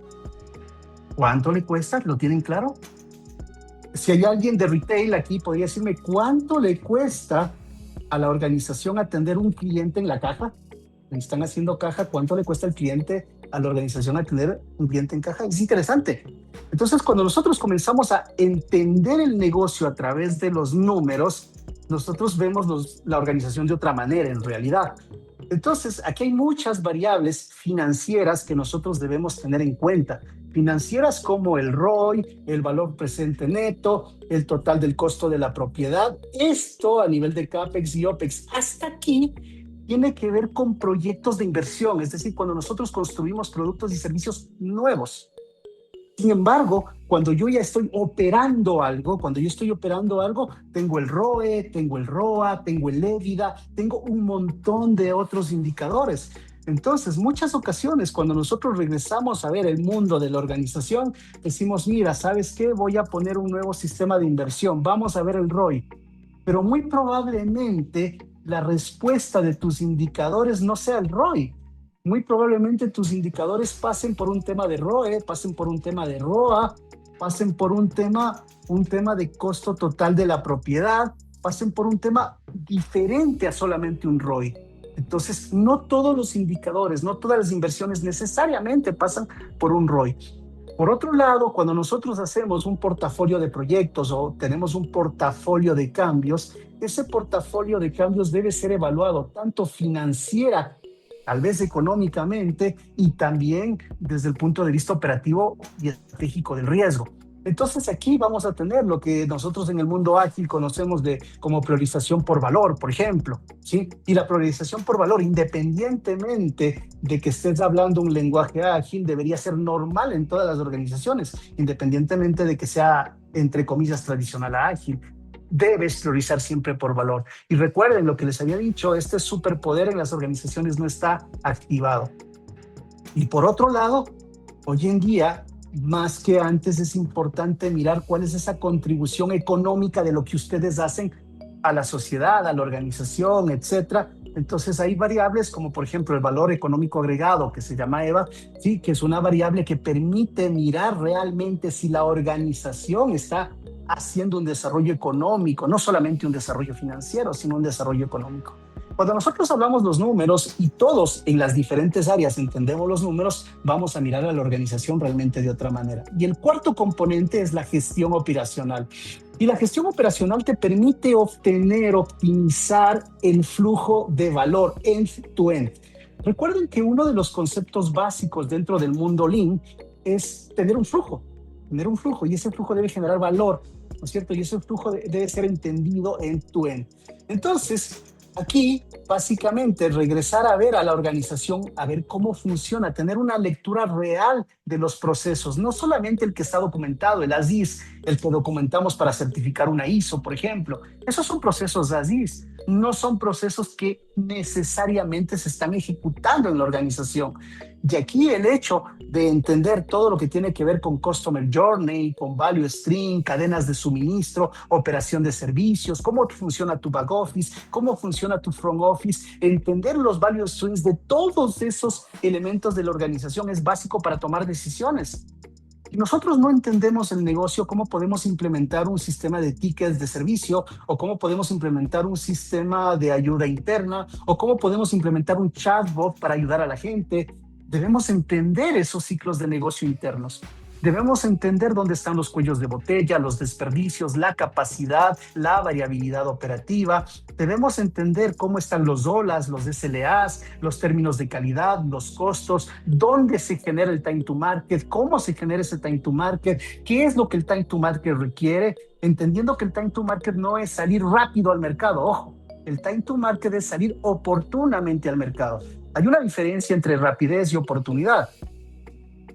¿Cuánto le cuesta? ¿Lo tienen claro? Si hay alguien de retail aquí, podría decirme cuánto le cuesta a la organización atender un cliente en la caja. Están haciendo caja, ¿cuánto le cuesta al cliente, a la organización atender un cliente en caja? Es interesante. Entonces, cuando nosotros comenzamos a entender el negocio a través de los números, nosotros vemos la organización de otra manera en realidad. Entonces, aquí hay muchas variables financieras que nosotros debemos tener en cuenta. Financieras como el ROI, el valor presente neto, el total del costo de la propiedad. Esto a nivel de CAPEX y OPEX. Hasta aquí tiene que ver con proyectos de inversión, es decir, cuando nosotros construimos productos y servicios nuevos. Sin embargo, cuando yo ya estoy operando algo, tengo el ROE, tengo el ROA, tengo el EBITDA, tengo un montón de otros indicadores. Entonces, muchas ocasiones, cuando nosotros regresamos a ver el mundo de la organización, decimos, mira, ¿sabes qué? Voy a poner un nuevo sistema de inversión, vamos a ver el ROI. Pero muy probablemente la respuesta de tus indicadores no sea el ROI. Muy probablemente tus indicadores pasen por un tema de ROE, pasen por un tema de ROA, pasen por un tema de costo total de la propiedad, pasen por un tema diferente a solamente un ROI. Entonces, no todos los indicadores, no todas las inversiones necesariamente pasan por un ROI. Por otro lado, cuando nosotros hacemos un portafolio de proyectos o tenemos un portafolio de cambios, ese portafolio de cambios debe ser evaluado tanto financiera, tal vez económicamente, y también desde el punto de vista operativo y estratégico del riesgo. Entonces aquí vamos a tener lo que nosotros en el mundo ágil conocemos como priorización por valor, por ejemplo, ¿sí? Y la priorización por valor, independientemente de que estés hablando un lenguaje ágil, debería ser normal en todas las organizaciones, independientemente de que sea, entre comillas, tradicional a ágil. Debes priorizar siempre por valor. Y recuerden lo que les había dicho, este superpoder en las organizaciones no está activado. Y por otro lado, hoy en día, más que antes, es importante mirar cuál es esa contribución económica de lo que ustedes hacen a la sociedad, a la organización, etcétera. Entonces hay variables como por ejemplo el valor económico agregado, que se llama EVA, ¿sí? Que es una variable que permite mirar realmente si la organización está haciendo un desarrollo económico, no solamente un desarrollo financiero, sino un desarrollo económico. Cuando nosotros hablamos los números y todos en las diferentes áreas entendemos los números, vamos a mirar a la organización realmente de otra manera. Y el cuarto componente es la gestión operacional. Y la gestión operacional te permite optimizar el flujo de valor end-to-end. Recuerden que uno de los conceptos básicos dentro del mundo Lean es tener un flujo, y ese flujo debe generar valor, ¿no es cierto? Y ese flujo debe ser entendido end-to-end. Entonces, aquí, básicamente, regresar a ver a la organización, a ver cómo funciona, tener una lectura real de los procesos, no solamente el que está documentado, el ASIS, el que documentamos para certificar una ISO, por ejemplo. Esos son procesos ASIS, no son procesos que necesariamente se están ejecutando en la organización. Y aquí el hecho de entender todo lo que tiene que ver con Customer Journey, con Value Stream, cadenas de suministro, operación de servicios, cómo funciona tu back office, cómo funciona tu front office, entender los Value Streams de todos esos elementos de la organización es básico para tomar decisiones. Si nosotros no entendemos el negocio, ¿cómo podemos implementar un sistema de tickets de servicio? ¿O cómo podemos implementar un sistema de ayuda interna? ¿O cómo podemos implementar un chatbot para ayudar a la gente? Debemos entender esos ciclos de negocio internos. Debemos entender dónde están los cuellos de botella, los desperdicios, la capacidad, la variabilidad operativa. Debemos entender cómo están los DOLAs, los SLAs, los términos de calidad, los costos, dónde se genera el time to market, cómo se genera ese time to market, qué es lo que el time to market requiere, entendiendo que el time to market no es salir rápido al mercado, ojo, el time to market es salir oportunamente al mercado. Hay una diferencia entre rapidez y oportunidad.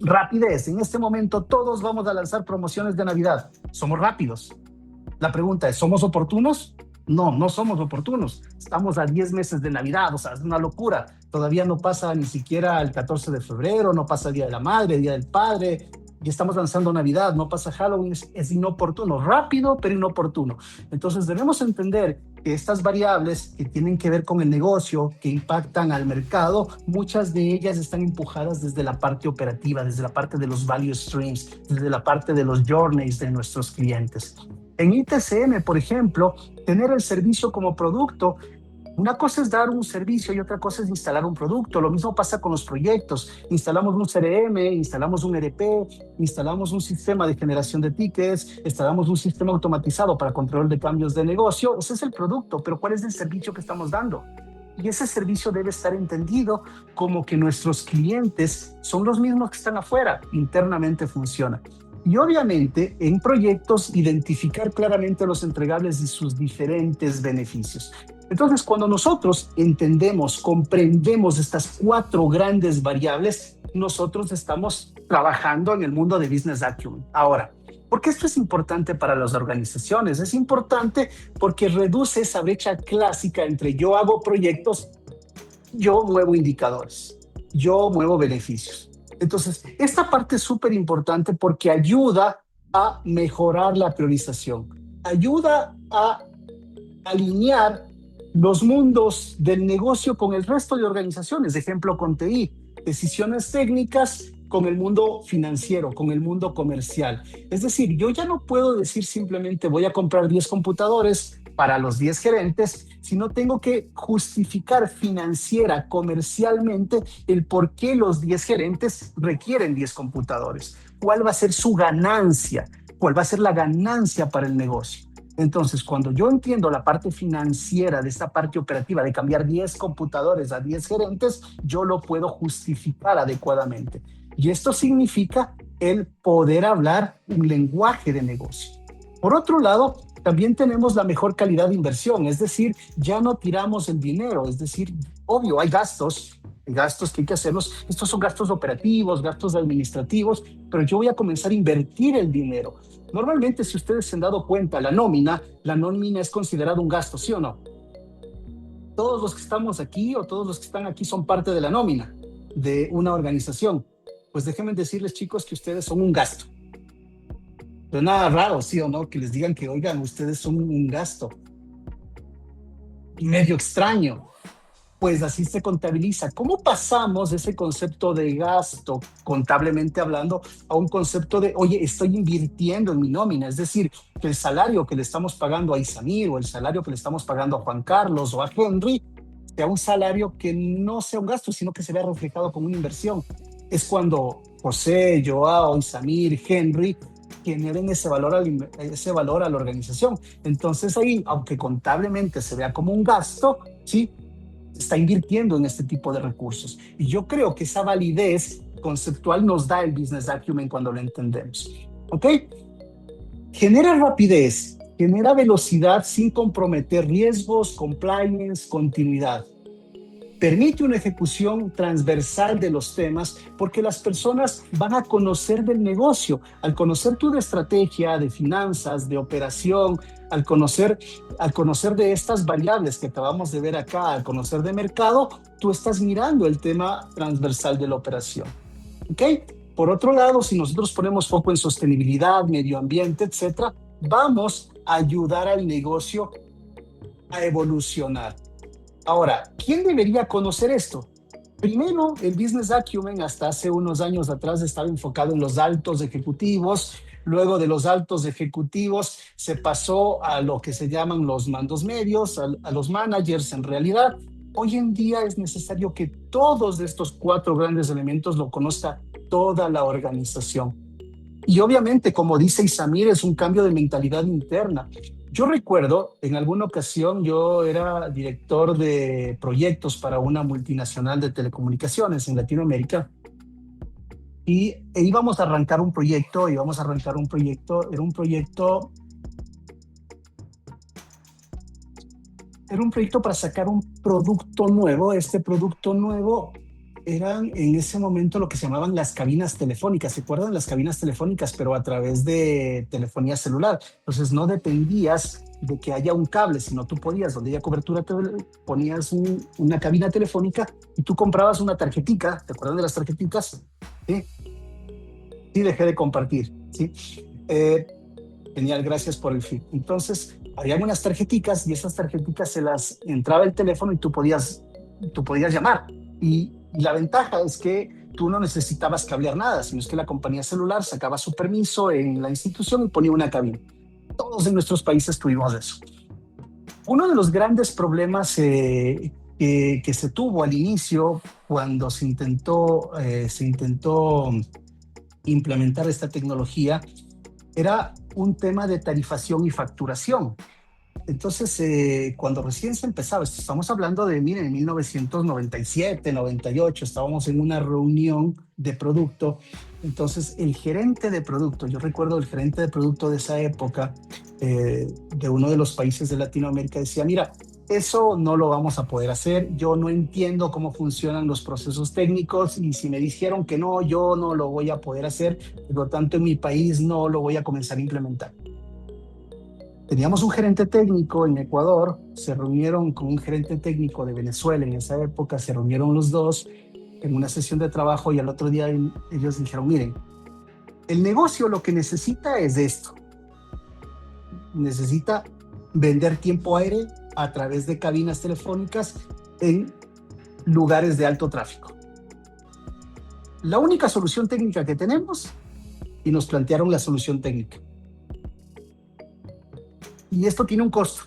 Rapidez, en este momento todos vamos a lanzar promociones de Navidad, somos rápidos. La pregunta es, ¿somos oportunos? No, no somos oportunos. Estamos a 10 meses de Navidad, o sea, es una locura. Todavía no pasa ni siquiera el 14 de febrero, no pasa el Día de la Madre, Día del Padre, y estamos lanzando Navidad, no pasa Halloween, es inoportuno, rápido pero inoportuno. Entonces debemos entender que estas variables que tienen que ver con el negocio, que impactan al mercado, muchas de ellas están empujadas desde la parte operativa, desde la parte de los value streams, desde la parte de los journeys de nuestros clientes. En ITCM, por ejemplo, tener el servicio como producto, una cosa es dar un servicio y otra cosa es instalar un producto. Lo mismo pasa con los proyectos. Instalamos un CRM, instalamos un ERP, instalamos un sistema de generación de tickets, instalamos un sistema automatizado para control de cambios de negocio. Ese es el producto, pero ¿cuál es el servicio que estamos dando? Y ese servicio debe estar entendido como que nuestros clientes son los mismos que están afuera, internamente funciona. Y obviamente en proyectos identificar claramente los entregables y sus diferentes beneficios. Entonces, cuando nosotros entendemos, comprendemos estas 4 grandes variables, nosotros estamos trabajando en el mundo de Business Acumen. Ahora, ¿por qué esto es importante para las organizaciones? Es importante porque reduce esa brecha clásica entre yo hago proyectos, yo muevo indicadores, yo muevo beneficios. Entonces, esta parte es súper importante porque ayuda a mejorar la priorización, ayuda a alinear los mundos del negocio con el resto de organizaciones, ejemplo con TI, decisiones técnicas con el mundo financiero, con el mundo comercial. Es decir, yo ya no puedo decir simplemente voy a comprar 10 computadores para los 10 gerentes, sino tengo que justificar financiera, comercialmente, el por qué los 10 gerentes requieren 10 computadores. ¿Cuál va a ser su ganancia? ¿Cuál va a ser la ganancia para el negocio? Entonces, cuando yo entiendo la parte financiera de esta parte operativa de cambiar 10 computadores a 10 gerentes, yo lo puedo justificar adecuadamente. Y esto significa el poder hablar un lenguaje de negocio. Por otro lado, también tenemos la mejor calidad de inversión, es decir, ya no tiramos el dinero, es decir, obvio, hay gastos que hay que hacerlos, estos son gastos operativos, gastos administrativos, pero yo voy a comenzar a invertir el dinero. Normalmente, si ustedes se han dado cuenta, la nómina es considerada un gasto, ¿sí o no? Todos los que estamos aquí o todos los que están aquí son parte de la nómina de una organización. Pues déjenme decirles, chicos, que ustedes son un gasto. Pero nada raro, ¿sí o no? Que les digan que, oigan, ustedes son un gasto. Medio extraño. Pues así se contabiliza. ¿Cómo pasamos de ese concepto de gasto, contablemente hablando, a un concepto de, oye, estoy invirtiendo en mi nómina? Es decir, que el salario que le estamos pagando a Isamir o el salario que le estamos pagando a Juan Carlos o a Henry sea un salario que no sea un gasto, sino que se vea reflejado como una inversión. Es cuando José, Joao, Isamir, Henry generen ese valor a la organización. Entonces ahí, aunque contablemente se vea como un gasto, ¿sí?, está invirtiendo en este tipo de recursos. Y yo creo que esa validez conceptual nos da el Business Acumen cuando lo entendemos. ¿Ok? Genera rapidez, genera velocidad sin comprometer riesgos, compliance, continuidad. Permite una ejecución transversal de los temas porque las personas van a conocer del negocio. Al conocer tú de estrategia, de finanzas, de operación, al conocer de estas variables que acabamos de ver acá, al conocer de mercado, tú estás mirando el tema transversal de la operación. ¿Ok? Por otro lado, si nosotros ponemos foco en sostenibilidad, medio ambiente, etcétera, vamos a ayudar al negocio a evolucionar. Ahora, ¿quién debería conocer esto? Primero, el Business Acumen hasta hace unos años atrás estaba enfocado en los altos ejecutivos. Luego de los altos ejecutivos se pasó a lo que se llaman los mandos medios, a los managers en realidad. Hoy en día es necesario que todos estos 4 grandes elementos lo conozca toda la organización. Y obviamente, como dice Isamir, es un cambio de mentalidad interna. Yo recuerdo, en alguna ocasión, yo era director de proyectos para una multinacional de telecomunicaciones en Latinoamérica e era un proyecto para sacar un producto nuevo. Este producto nuevo eran en ese momento lo que se llamaban las cabinas telefónicas. ¿Se acuerdan? Las cabinas telefónicas, pero a través de telefonía celular. Entonces no dependías de que haya un cable, sino tú podías, donde haya cobertura, ponías una cabina telefónica y tú comprabas una tarjetica. ¿Te acuerdan de las tarjetitas? Sí, sí, dejé de compartir. Sí. Genial, gracias por el feed. Entonces, había unas tarjeticas y esas tarjeticas se las entraba el teléfono y tú podías llamar. Y la ventaja es que tú no necesitabas cablear nada, sino es que la compañía celular sacaba su permiso en la institución y ponía una cabina. Todos en nuestros países tuvimos eso. Uno de los grandes problemas que se tuvo al inicio cuando se intentó implementar esta tecnología era un tema de tarifación y facturación. Entonces, cuando recién se empezaba, estamos hablando de, miren, en 1997, 98, estábamos en una reunión de producto. Entonces, el gerente de producto, yo recuerdo el gerente de producto de esa época, de uno de los países de Latinoamérica, decía, mira, eso no lo vamos a poder hacer, yo no entiendo cómo funcionan los procesos técnicos y si me dijeron que no, yo no lo voy a poder hacer, por lo tanto en mi país no lo voy a comenzar a implementar. Teníamos un gerente técnico en Ecuador, se reunieron con un gerente técnico de Venezuela en esa época, se reunieron los dos en una sesión de trabajo y al otro día ellos dijeron, miren, el negocio lo que necesita es esto, necesita vender tiempo aire a través de cabinas telefónicas en lugares de alto tráfico. La única solución técnica que tenemos, y nos plantearon la solución técnica. Y esto tiene un costo.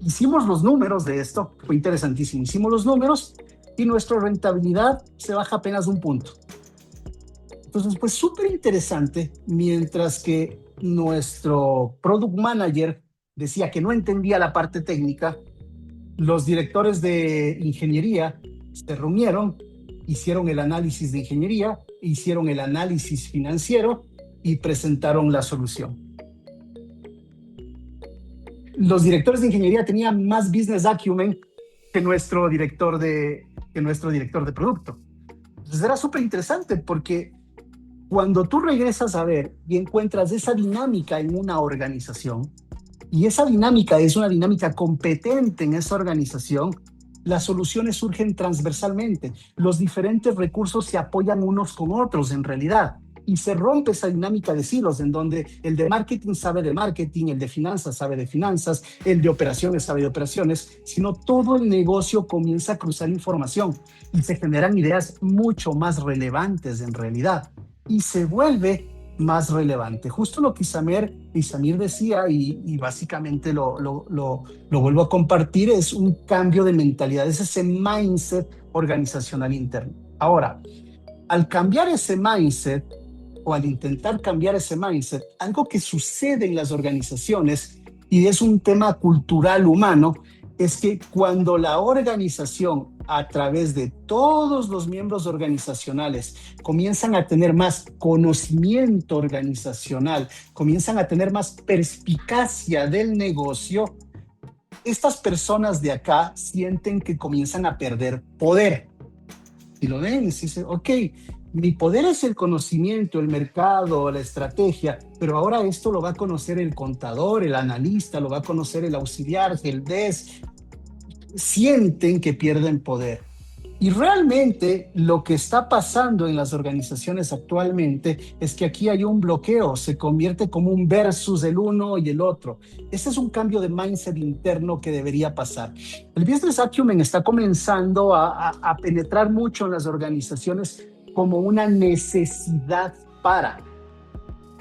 Hicimos los números de esto, fue interesantísimo. Hicimos los números y nuestra rentabilidad se baja apenas un punto. Entonces, pues súper interesante, mientras que nuestro product manager decía que no entendía la parte técnica, los directores de ingeniería se reunieron, hicieron el análisis de ingeniería, hicieron el análisis financiero y presentaron la solución. Los directores de ingeniería tenían más business acumen que nuestro director de producto. Entonces era súper interesante porque cuando tú regresas a ver y encuentras esa dinámica en una organización, y esa dinámica es una dinámica competente en esa organización, las soluciones surgen transversalmente. Los diferentes recursos se apoyan unos con otros en realidad. Y se rompe esa dinámica de silos en donde el de marketing sabe de marketing, el de finanzas sabe de finanzas, el de operaciones sabe de operaciones, sino todo el negocio comienza a cruzar información y se generan ideas mucho más relevantes en realidad y se vuelve más relevante. Justo lo que Isamir decía y básicamente lo vuelvo a compartir, es un cambio de mentalidad, es ese mindset organizacional interno. Ahora, al cambiar ese mindset, o al intentar cambiar ese mindset, algo que sucede en las organizaciones, y es un tema cultural humano, es que cuando la organización, a través de todos los miembros organizacionales, comienzan a tener más conocimiento organizacional, comienzan a tener más perspicacia del negocio, estas personas de acá sienten que comienzan a perder poder. Y lo ven y dicen, ok, mi poder es el conocimiento, el mercado, la estrategia, pero ahora esto lo va a conocer el contador, el analista, lo va a conocer el auxiliar, el desk. Sienten que pierden poder. Y realmente lo que está pasando en las organizaciones actualmente es que aquí hay un bloqueo, se convierte como un versus el uno y el otro. Ese es un cambio de mindset interno que debería pasar. El business acumen está comenzando a penetrar mucho en las organizaciones como una necesidad para.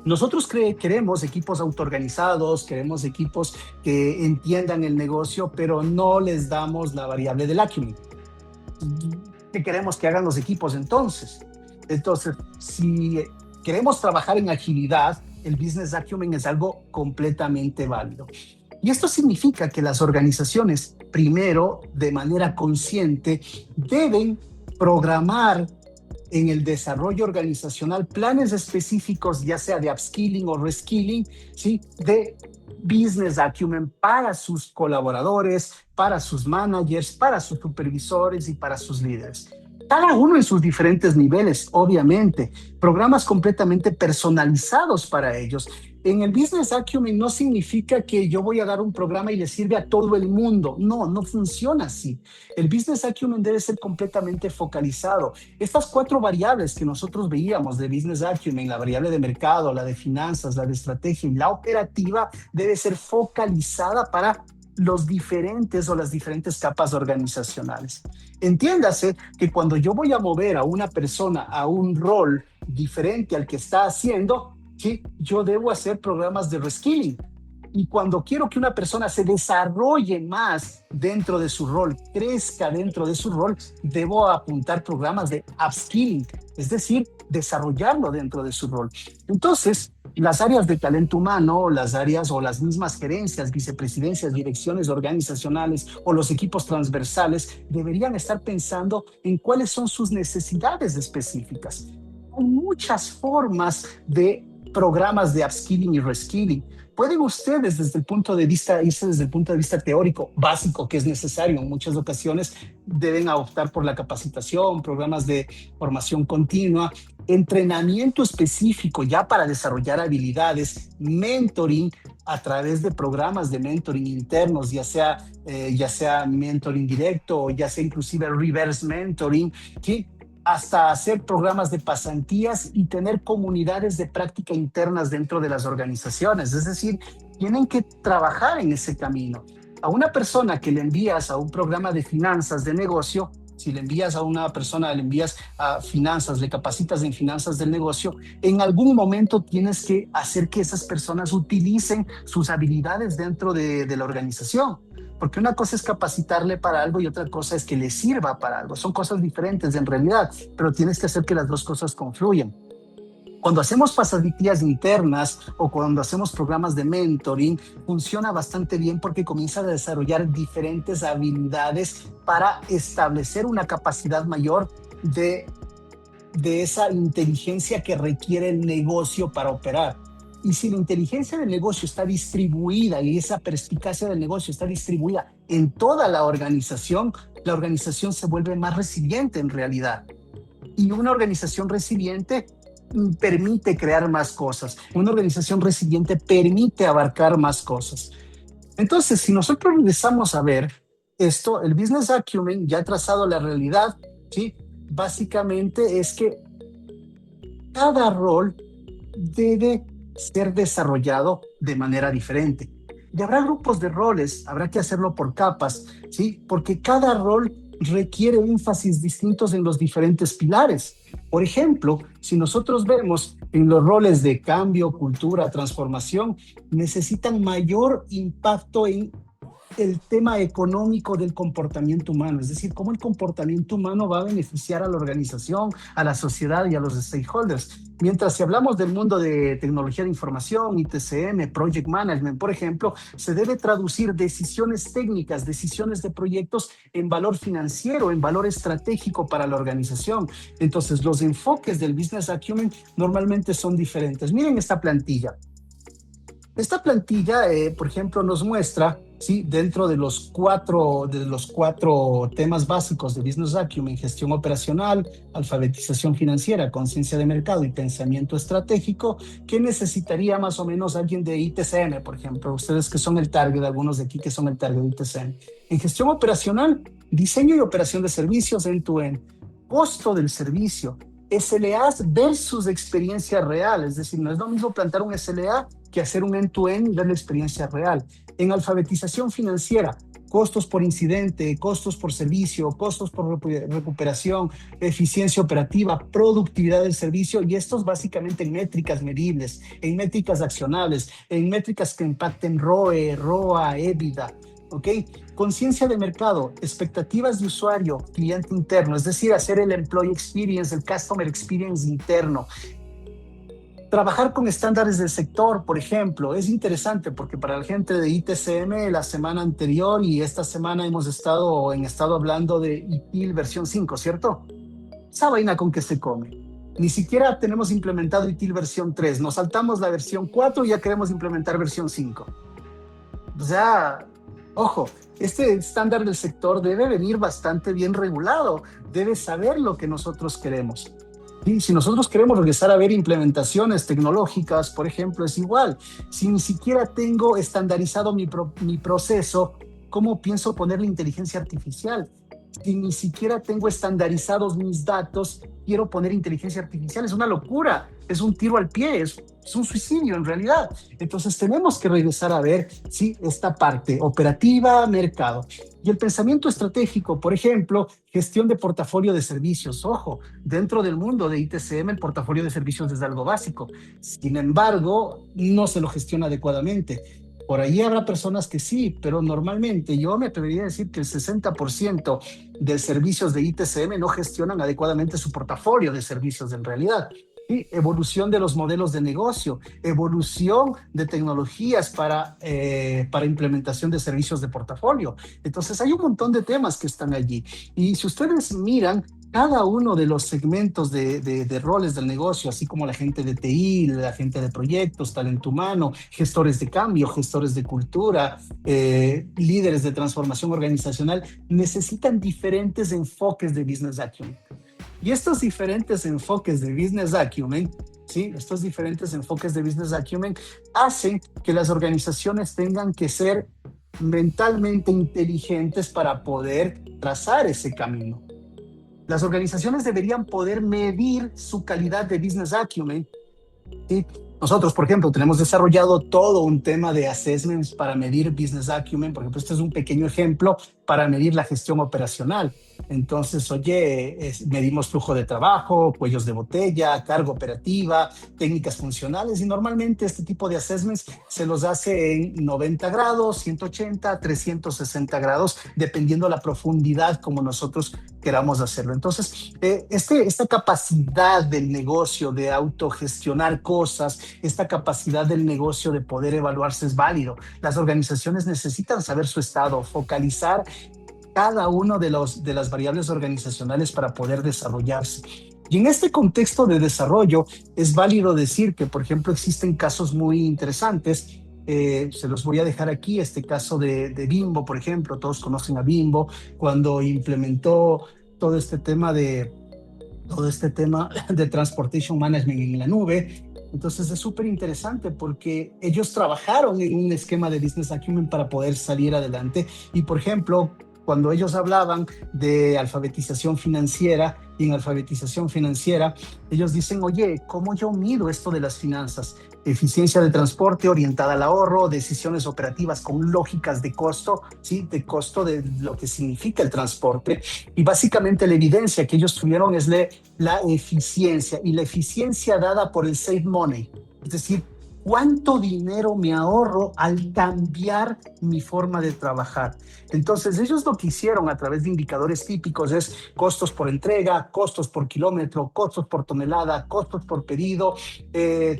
Nosotros queremos equipos autoorganizados, queremos equipos que entiendan el negocio, pero no les damos la variable del acumen. ¿Qué queremos que hagan los equipos entonces? Entonces, si queremos trabajar en agilidad, el business acumen es algo completamente válido. Y esto significa que las organizaciones, primero, de manera consciente, deben programar en el desarrollo organizacional planes específicos, ya sea de upskilling o reskilling, ¿sí? De business acumen para sus colaboradores, para sus managers, para sus supervisores y para sus líderes. Cada uno en sus diferentes niveles, obviamente, programas completamente personalizados para ellos. En el business acumen no significa que yo voy a dar un programa y le sirve a todo el mundo. No, no funciona así. El business acumen debe ser completamente focalizado. Estas 4 variables que nosotros veíamos de business acumen, la variable de mercado, la de finanzas, la de estrategia y la operativa, debe ser focalizada para los diferentes o las diferentes capas organizacionales. Entiéndase que cuando yo voy a mover a una persona a un rol diferente al que está haciendo, ¿sí? Yo debo hacer programas de reskilling. Y cuando quiero que una persona se desarrolle más dentro de su rol, crezca dentro de su rol, debo apuntar programas de upskilling, es decir, desarrollarlo dentro de su rol. Entonces, las áreas de talento humano, las áreas o las mismas gerencias, vicepresidencias, direcciones organizacionales o los equipos transversales deberían estar pensando en cuáles son sus necesidades específicas. Hay muchas formas de programas de upskilling y reskilling. Pueden ustedes desde el punto de vista, irse desde el punto de vista teórico básico que es necesario en muchas ocasiones, deben optar por la capacitación, programas de formación continua, entrenamiento específico ya para desarrollar habilidades, mentoring a través de programas de mentoring internos, ya sea mentoring directo o ya sea inclusive reverse mentoring, ¿sí? Hasta hacer programas de pasantías y tener comunidades de práctica internas dentro de las organizaciones. Es decir, tienen que trabajar en ese camino. A una persona que le envías a un programa de finanzas de negocio, si le envías a una persona, le envías a finanzas, le capacitas en finanzas del negocio, en algún momento tienes que hacer que esas personas utilicen sus habilidades dentro de la organización. Porque una cosa es capacitarle para algo y otra cosa es que le sirva para algo. Son cosas diferentes en realidad, pero tienes que hacer que las dos cosas confluyan. Cuando hacemos pasantías internas o cuando hacemos programas de mentoring, funciona bastante bien porque comienza a desarrollar diferentes habilidades para establecer una capacidad mayor de esa inteligencia que requiere el negocio para operar. Y si la inteligencia del negocio está distribuida y esa perspicacia del negocio está distribuida en toda la organización se vuelve más resiliente en realidad. Y una organización resiliente permite crear más cosas. Una organización resiliente permite abarcar más cosas. Entonces, si nosotros regresamos a ver esto, el business acumen ya ha trazado la realidad, ¿sí? Básicamente es que cada rol debe ser desarrollado de manera diferente. Y habrá grupos de roles, habrá que hacerlo por capas, ¿sí? Porque cada rol requiere énfasis distintos en los diferentes pilares. Por ejemplo, si nosotros vemos en los roles de cambio, cultura, transformación, necesitan mayor impacto en el tema económico del comportamiento humano, es decir, cómo el comportamiento humano va a beneficiar a la organización, a la sociedad y a los stakeholders. Mientras si hablamos del mundo de tecnología de información, ITCM, Project Management, por ejemplo, se debe traducir decisiones técnicas, decisiones de proyectos en valor financiero, en valor estratégico para la organización. Entonces, los enfoques del Business Acumen normalmente son diferentes. Miren esta plantilla. Esta plantilla, por ejemplo, nos muestra, ¿sí? Dentro de los cuatro temas básicos de Business Acumen: gestión operacional, alfabetización financiera, conciencia de mercado y pensamiento estratégico, ¿qué necesitaría más o menos alguien de ITCM, por ejemplo? Ustedes que son el target, algunos de aquí que son el target de ITCM. En gestión operacional, diseño y operación de servicios end-to-end, costo del servicio, SLAs versus experiencia real, es decir, no es lo mismo plantar un SLA que hacer un end-to-end y ver la experiencia real. En alfabetización financiera, costos por incidente, costos por servicio, costos por recuperación, eficiencia operativa, productividad del servicio, y estos básicamente en métricas medibles, en métricas accionables, en métricas que impacten ROE, ROA, EBITDA. ¿Ok? Conciencia de mercado, expectativas de usuario, cliente interno, es decir, hacer el employee experience, el customer experience interno. Trabajar con estándares del sector, por ejemplo, es interesante porque para la gente de ITCM la semana anterior y esta semana hemos estado hablando de ITIL versión 5, ¿cierto? Esa vaina con que se come. Ni siquiera tenemos implementado ITIL versión 3. Nos saltamos la versión 4 y ya queremos implementar versión 5. O sea, ojo, este estándar del sector debe venir bastante bien regulado. Debe saber lo que nosotros queremos. Y si nosotros queremos regresar a ver implementaciones tecnológicas, por ejemplo, es igual. Si ni siquiera tengo estandarizado mi proceso, ¿cómo pienso ponerle inteligencia artificial? Si ni siquiera tengo estandarizados mis datos, quiero poner inteligencia artificial. Es una locura, es un tiro al pie, es un suicidio en realidad. Entonces tenemos que regresar a ver, sí, esta parte operativa, mercado. Y el pensamiento estratégico, por ejemplo, gestión de portafolio de servicios. Ojo, dentro del mundo de ITCM el portafolio de servicios es algo básico. Sin embargo, no se lo gestiona adecuadamente. Por ahí habrá personas que sí, pero normalmente yo me atrevería a decir que el 60% de servicios de ITCM no gestionan adecuadamente su portafolio de servicios en realidad. Y evolución de los modelos de negocio, evolución de tecnologías para implementación de servicios de portafolio. Entonces hay un montón de temas que están allí. Y si ustedes miran cada uno de los segmentos de roles del negocio, así como la gente de TI, la gente de proyectos, talento humano, gestores de cambio, gestores de cultura, líderes de transformación organizacional, necesitan diferentes enfoques de business acumen. Y estos diferentes enfoques de business acumen, ¿sí? Estos diferentes enfoques de business acumen hacen que las organizaciones tengan que ser mentalmente inteligentes para poder trazar ese camino. Las organizaciones deberían poder medir su calidad de business acumen, ¿sí? Nosotros, por ejemplo, tenemos desarrollado todo un tema de assessments para medir business acumen. Por ejemplo, este es un pequeño ejemplo para medir la gestión operacional. Entonces, oye, medimos flujo de trabajo, cuellos de botella, carga operativa, técnicas funcionales, y normalmente este tipo de assessments se los hace en 90 grados, 180, 360 grados, dependiendo la profundidad como nosotros queramos hacerlo. Entonces, esta capacidad del negocio de autogestionar cosas, esta capacidad del negocio de poder evaluarse es válido. Las organizaciones necesitan saber su estado, focalizar cada uno de las variables organizacionales para poder desarrollarse. Y en este contexto de desarrollo es válido decir que, por ejemplo, existen casos muy interesantes. Se los voy a dejar aquí, este caso de Bimbo, por ejemplo. Todos conocen a Bimbo cuando implementó todo este tema de transportation management en la nube. Entonces es súper interesante porque ellos trabajaron en un esquema de business acumen para poder salir adelante. Y, por ejemplo, cuando ellos hablaban de alfabetización financiera, y en alfabetización financiera ellos dicen, oye, ¿cómo yo mido esto de las finanzas? Eficiencia de transporte orientada al ahorro, decisiones operativas con lógicas de costo, ¿sí? De costo de lo que significa el transporte. Y básicamente la evidencia que ellos tuvieron es la eficiencia, y la eficiencia dada por el save money. Es decir, ¿cuánto dinero me ahorro al cambiar mi forma de trabajar? Entonces, ellos lo que hicieron a través de indicadores típicos es costos por entrega, costos por kilómetro, costos por tonelada, costos por pedido,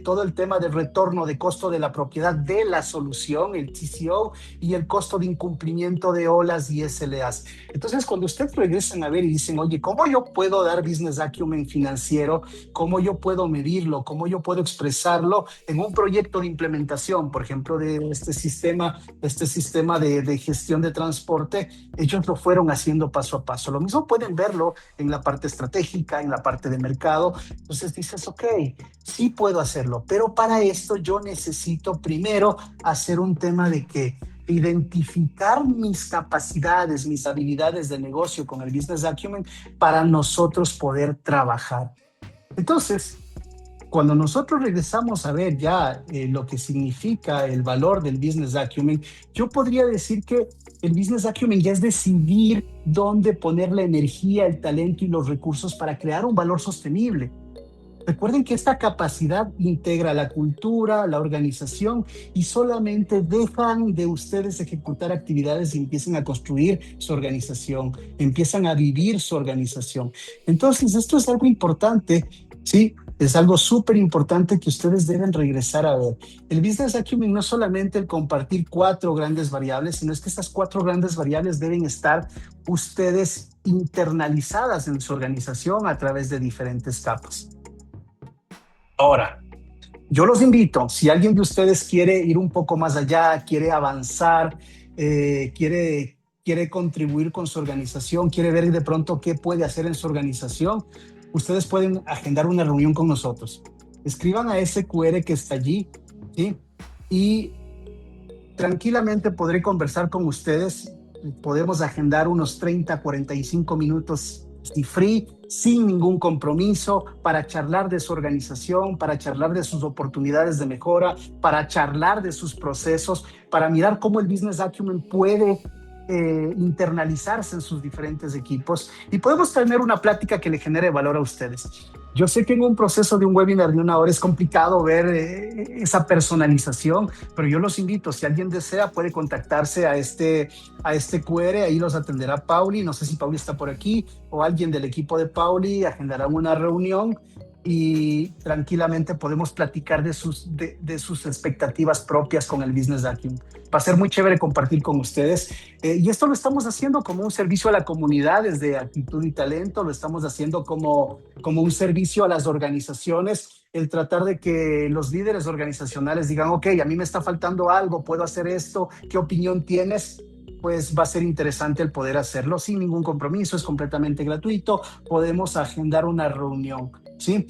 todo el tema del retorno de costo de la propiedad de la solución, el TCO, y el costo de incumplimiento de olas y SLAs. Entonces, cuando ustedes regresan a ver y dicen, oye, ¿cómo yo puedo dar business acumen financiero? ¿Cómo yo puedo medirlo? ¿Cómo yo puedo expresarlo en un proyecto de implementación, por ejemplo, de este sistema de gestión de transporte? Ellos lo fueron haciendo paso a paso. Lo mismo pueden verlo en la parte estratégica, en la parte de mercado. Entonces dices, ok, sí puedo hacerlo, pero para esto yo necesito primero hacer un tema de que identificar mis capacidades, mis habilidades de negocio con el business acumen para nosotros poder trabajar. Entonces, cuando nosotros regresamos a ver ya lo que significa el valor del business acumen, yo podría decir que el business acumen ya es decidir dónde poner la energía, el talento y los recursos para crear un valor sostenible. Recuerden que esta capacidad integra la cultura, la organización, y solamente dejan de ustedes ejecutar actividades y empiezan a construir su organización, empiezan a vivir su organización. Entonces, esto es algo importante Sí, es algo súper importante que ustedes deben regresar a ver. El business acumen no es solamente el compartir cuatro grandes variables, sino es que estas cuatro grandes variables deben estar ustedes internalizadas en su organización a través de diferentes capas. Ahora, yo los invito, si alguien de ustedes quiere ir un poco más allá, quiere avanzar, quiere contribuir con su organización, quiere ver de pronto qué puede hacer en su organización, ustedes pueden agendar una reunión con nosotros. Escriban a ese QR que está allí, ¿sí? Y tranquilamente podré conversar con ustedes. Podemos agendar unos 30, 45 minutos y free, sin ningún compromiso, para charlar de su organización, para charlar de sus oportunidades de mejora, para charlar de sus procesos, para mirar cómo el Business Acumen puede internalizarse en sus diferentes equipos y podemos tener una plática que le genere valor a ustedes. Yo sé que en un proceso de un webinar de una hora es complicado ver esa personalización, pero yo los invito, si alguien desea, puede contactarse a este QR, ahí los atenderá Pauli, no sé si Pauli está por aquí, o alguien del equipo de Pauli agendará una reunión y tranquilamente podemos platicar de sus expectativas propias con el Business Acumen. Va a ser muy chévere compartir con ustedes. Y esto lo estamos haciendo como un servicio a la comunidad desde Actitud y Talento, lo estamos haciendo como un servicio a las organizaciones, el tratar de que los líderes organizacionales digan, ok, a mí me está faltando algo, puedo hacer esto, ¿qué opinión tienes? Pues va a ser interesante el poder hacerlo sin ningún compromiso, es completamente gratuito, podemos agendar una reunión, ¿sí?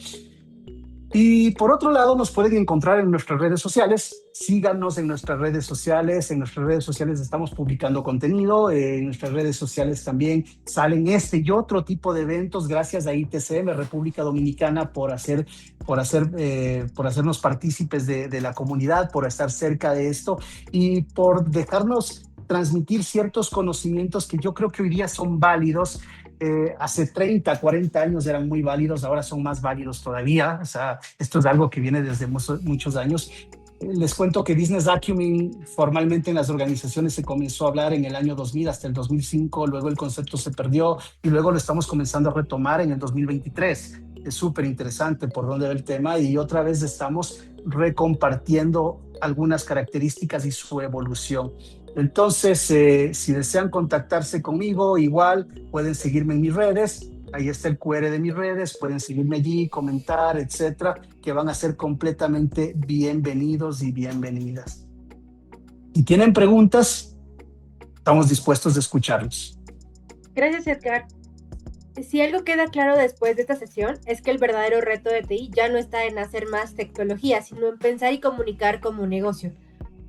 Y por otro lado, nos pueden encontrar en nuestras redes sociales. Síganos en nuestras redes sociales. En nuestras redes sociales estamos publicando contenido. En nuestras redes sociales también salen este y otro tipo de eventos. Gracias a ITCM, República Dominicana, por hacernos partícipes de la comunidad, por estar cerca de esto y por dejarnos transmitir ciertos conocimientos que yo creo que hoy día son válidos. Hace 30, 40 años eran muy válidos, ahora son más válidos todavía. O sea, esto es algo que viene desde muchos años. Les cuento que Business Acumen formalmente en las organizaciones se comenzó a hablar en el año 2000 hasta el 2005, luego el concepto se perdió y luego lo estamos comenzando a retomar en el 2023. Es súper interesante por dónde va el tema y otra vez estamos recompartiendo algunas características y su evolución. Entonces, si desean contactarse conmigo, igual pueden seguirme en mis redes. Ahí está el QR de mis redes, pueden seguirme allí, comentar, etcétera, que van a ser completamente bienvenidos y bienvenidas. Si tienen preguntas, estamos dispuestos a escucharlos.
Gracias, Edgar. Si algo queda claro después de esta sesión es que el verdadero reto de TI ya no está en hacer más tecnología, sino en pensar y comunicar como un negocio.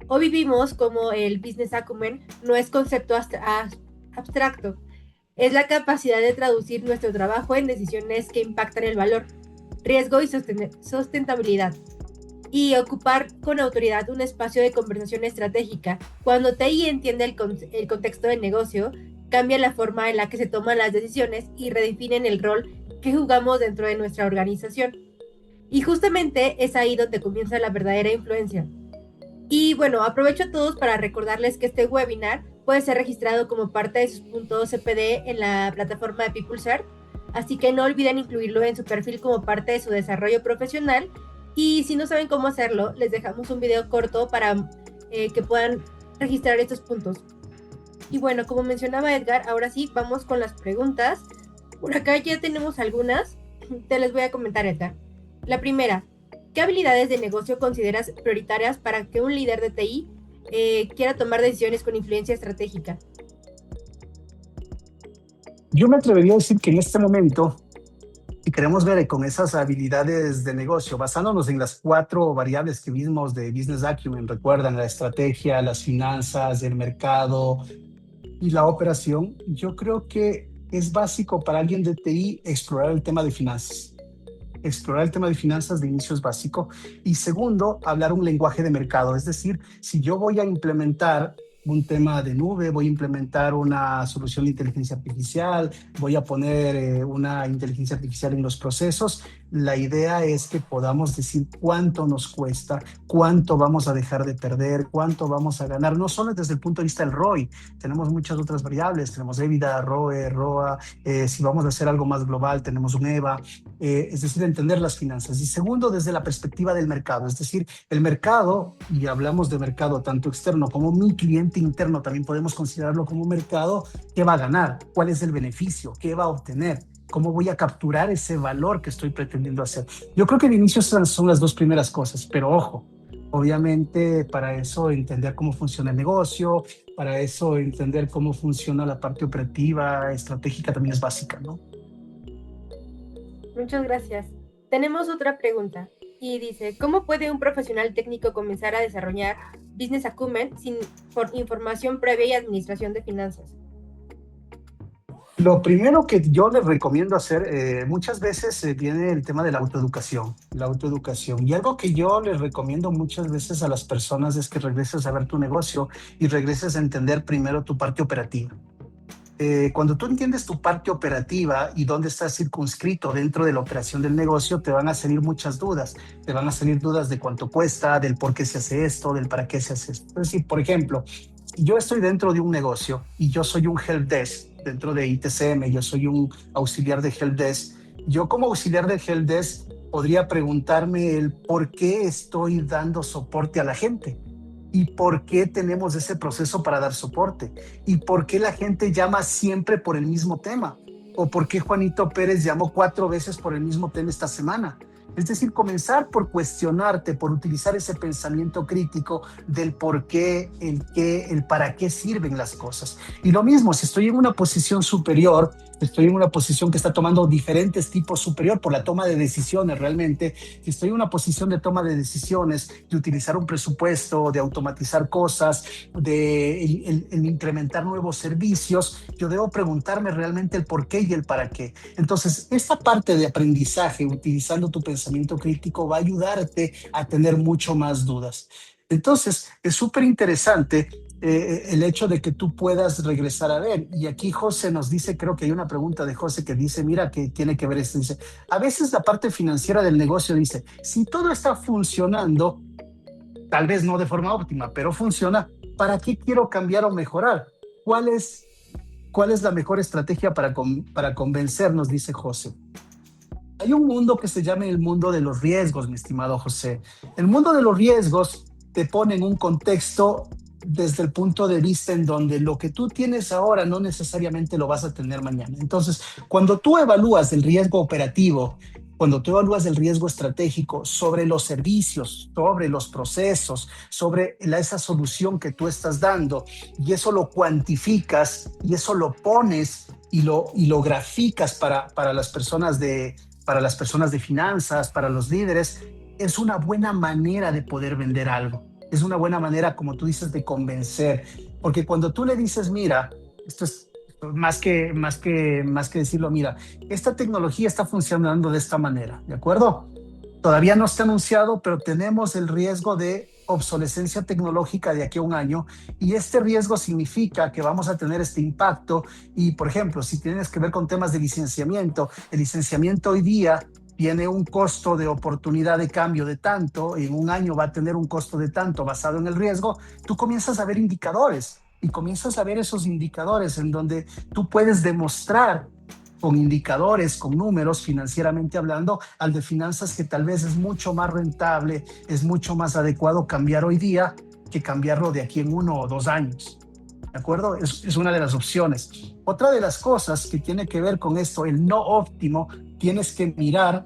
Hoy vivimos como el Business Acumen no es concepto abstracto, es la capacidad de traducir nuestro trabajo en decisiones que impactan el valor, riesgo y sustentabilidad, y ocupar con autoridad un espacio de conversación estratégica. Cuando TI entiende el contexto del negocio, cambia la forma en la que se toman las decisiones y redefinen el rol que jugamos dentro de nuestra organización. Y justamente es ahí donde comienza la verdadera influencia. Y bueno, aprovecho a todos para recordarles que este webinar puede ser registrado como parte de sus puntos CPD en la plataforma de PeopleCert, así que no olviden incluirlo en su perfil como parte de su desarrollo profesional. Y si no saben cómo hacerlo, les dejamos un video corto para que puedan registrar estos puntos. Y bueno, como mencionaba Edgar, ahora sí, vamos con las preguntas. Por acá ya tenemos algunas. Te les voy a comentar, Edgar. La primera, ¿qué habilidades de negocio consideras prioritarias para que un líder de TI quiera tomar decisiones con influencia estratégica?
Yo me atrevería a decir que en este momento, si queremos ver con esas habilidades de negocio, basándonos en las cuatro variables que vimos de Business Acumen, recuerdan la estrategia, las finanzas, el mercado y la operación, yo creo que es básico para alguien de TI explorar el tema de finanzas. Explorar el tema de finanzas de inicio es básico. Y segundo, hablar un lenguaje de mercado. Es decir, si yo voy a implementar un tema de nube, voy a implementar una solución de inteligencia artificial, voy a poner una inteligencia artificial en los procesos. La idea es que podamos decir cuánto nos cuesta, cuánto vamos a dejar de perder, cuánto vamos a ganar, no solo desde el punto de vista del ROI, tenemos muchas otras variables, tenemos EBITDA, ROE, ROA, si vamos a hacer algo más global, tenemos un EVA, es decir, entender las finanzas. Y segundo, desde la perspectiva del mercado, es decir, el mercado, y hablamos de mercado tanto externo como mi cliente interno, también podemos considerarlo como un mercado. ¿Qué va a ganar? ¿Cuál es el beneficio? ¿Qué va a obtener? ¿Cómo voy a capturar ese valor que estoy pretendiendo hacer? Yo creo que de inicio esas son las dos primeras cosas, pero ojo, obviamente para eso entender cómo funciona el negocio, para eso entender cómo funciona la parte operativa, estratégica también es básica, ¿no?
Muchas gracias. Tenemos otra pregunta y dice, ¿cómo puede un profesional técnico comenzar a desarrollar Business Acumen por información previa y administración de finanzas?
Lo primero que yo les recomiendo hacer, muchas veces viene el tema de la autoeducación. Y algo que yo les recomiendo muchas veces a las personas es que regreses a ver tu negocio y regreses a entender primero tu parte operativa. Cuando tú entiendes tu parte operativa y dónde estás circunscrito dentro de la operación del negocio, te van a salir muchas dudas. Te van a salir dudas de cuánto cuesta, del por qué se hace esto, del para qué se hace esto. Es decir, por ejemplo, si yo estoy dentro de un negocio y yo soy un help desk dentro de ITCM, yo soy un auxiliar de help desk, yo como auxiliar de help desk podría preguntarme el por qué estoy dando soporte a la gente y por qué tenemos ese proceso para dar soporte y por qué la gente llama siempre por el mismo tema o por qué Juanito Pérez llamó 4 veces por el mismo tema esta semana. Es decir, comenzar por cuestionarte, por utilizar ese pensamiento crítico del por qué, el para qué sirven las cosas. Y lo mismo, si estoy en una posición superior, estoy en una posición que está tomando diferentes tipos superior por la toma de decisiones realmente, si estoy en una posición de toma de decisiones, de utilizar un presupuesto, de automatizar cosas, de el incrementar nuevos servicios, yo debo preguntarme realmente el por qué y el para qué. Entonces, esta parte de aprendizaje, utilizando tu pensamiento crítico, va a ayudarte a tener mucho más dudas. Entonces, es súper interesante el hecho de que tú puedas regresar a ver. Y aquí José nos dice, creo que hay una pregunta de José que dice, mira, que tiene que ver esto. Dice, a veces la parte financiera del negocio dice, si todo está funcionando, tal vez no de forma óptima, pero funciona, ¿para qué quiero cambiar o mejorar? ¿Cuál es, cuál es la mejor estrategia para convencernos? Dice José. Hay un mundo que se llama el mundo de los riesgos, mi estimado José. El mundo de los riesgos te pone en un contexto desde el punto de vista en donde lo que tú tienes ahora no necesariamente lo vas a tener mañana. Entonces, cuando tú evalúas el riesgo operativo, cuando tú evalúas el riesgo estratégico sobre los servicios, sobre los procesos, sobre esa solución que tú estás dando, y eso lo cuantificas y eso lo pones y lo graficas para las personas de finanzas, para los líderes, es una buena manera de poder vender algo. Es una buena manera, como tú dices, de convencer. Porque cuando tú le dices, mira, esto es más que decirlo, mira, esta tecnología está funcionando de esta manera, ¿de acuerdo? Todavía no está anunciado, pero tenemos el riesgo de obsolescencia tecnológica de aquí a un año y este riesgo significa que vamos a tener este impacto y, por ejemplo, si tienes que ver con temas de licenciamiento, el licenciamiento hoy día tiene un costo de oportunidad de cambio de tanto, en un año va a tener un costo de tanto basado en el riesgo, tú comienzas a ver indicadores y comienzas a ver esos indicadores en donde tú puedes demostrar con indicadores, con números, financieramente hablando, al de finanzas que tal vez es mucho más rentable, es mucho más adecuado cambiar hoy día que cambiarlo de aquí en 1 o 2 años. ¿De acuerdo? Es una de las opciones. Otra de las cosas que tiene que ver con esto, el no óptimo, tienes que mirar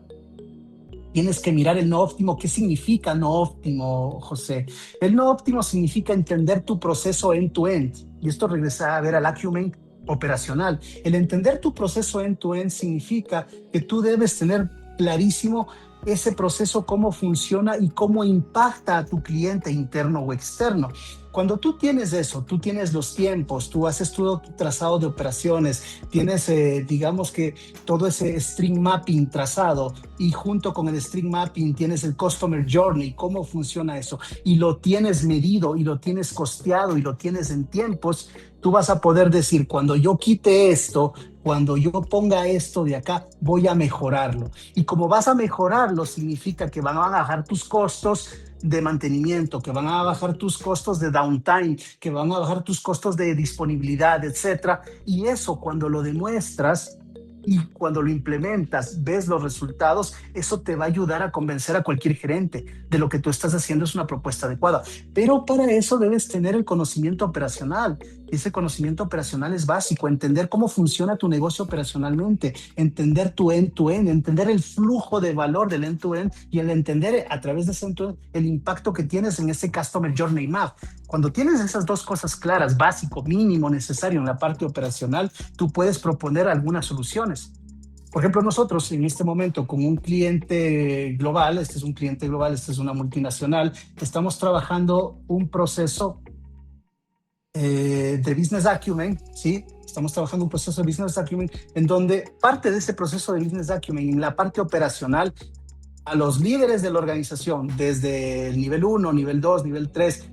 el no óptimo. ¿Qué significa no óptimo, José? El no óptimo significa entender tu proceso end-to-end. Y esto regresa a ver al acumen operacional. El entender tu proceso end-to-end significa que tú debes tener clarísimo ese proceso cómo funciona y cómo impacta a tu cliente interno o externo. Cuando tú tienes eso, tú tienes los tiempos, tú haces todo tu trazado de operaciones, tienes, digamos que todo ese string mapping trazado, y junto con el string mapping tienes el customer journey, cómo funciona eso, y lo tienes medido y lo tienes costeado y lo tienes en tiempos, tú vas a poder decir, cuando yo quite esto, cuando yo ponga esto de acá, voy a mejorarlo. Y como vas a mejorarlo, significa que van a bajar tus costos de mantenimiento, que van a bajar tus costos de downtime, que van a bajar tus costos de disponibilidad, etcétera. Y eso, cuando lo demuestras y cuando lo implementas, ves los resultados, eso te va a ayudar a convencer a cualquier gerente de lo que tú estás haciendo es una propuesta adecuada. Pero para eso debes tener el conocimiento operacional. Ese conocimiento operacional es básico, entender cómo funciona tu negocio operacionalmente, entender tu end-to-end, entender el flujo de valor del end-to-end y el entender a través de ese end-to-end el impacto que tienes en ese Customer Journey Map. Cuando tienes esas dos cosas claras, básico, mínimo, necesario en la parte operacional, tú puedes proponer algunas soluciones. Por ejemplo, nosotros en este momento con un cliente global, este es un cliente global, esta es una multinacional, estamos trabajando un proceso de Business Acumen, ¿sí? Estamos trabajando un proceso de Business Acumen en donde parte de ese proceso de Business Acumen en la parte operacional a los líderes de la organización, desde el nivel 1, nivel 2, nivel 3,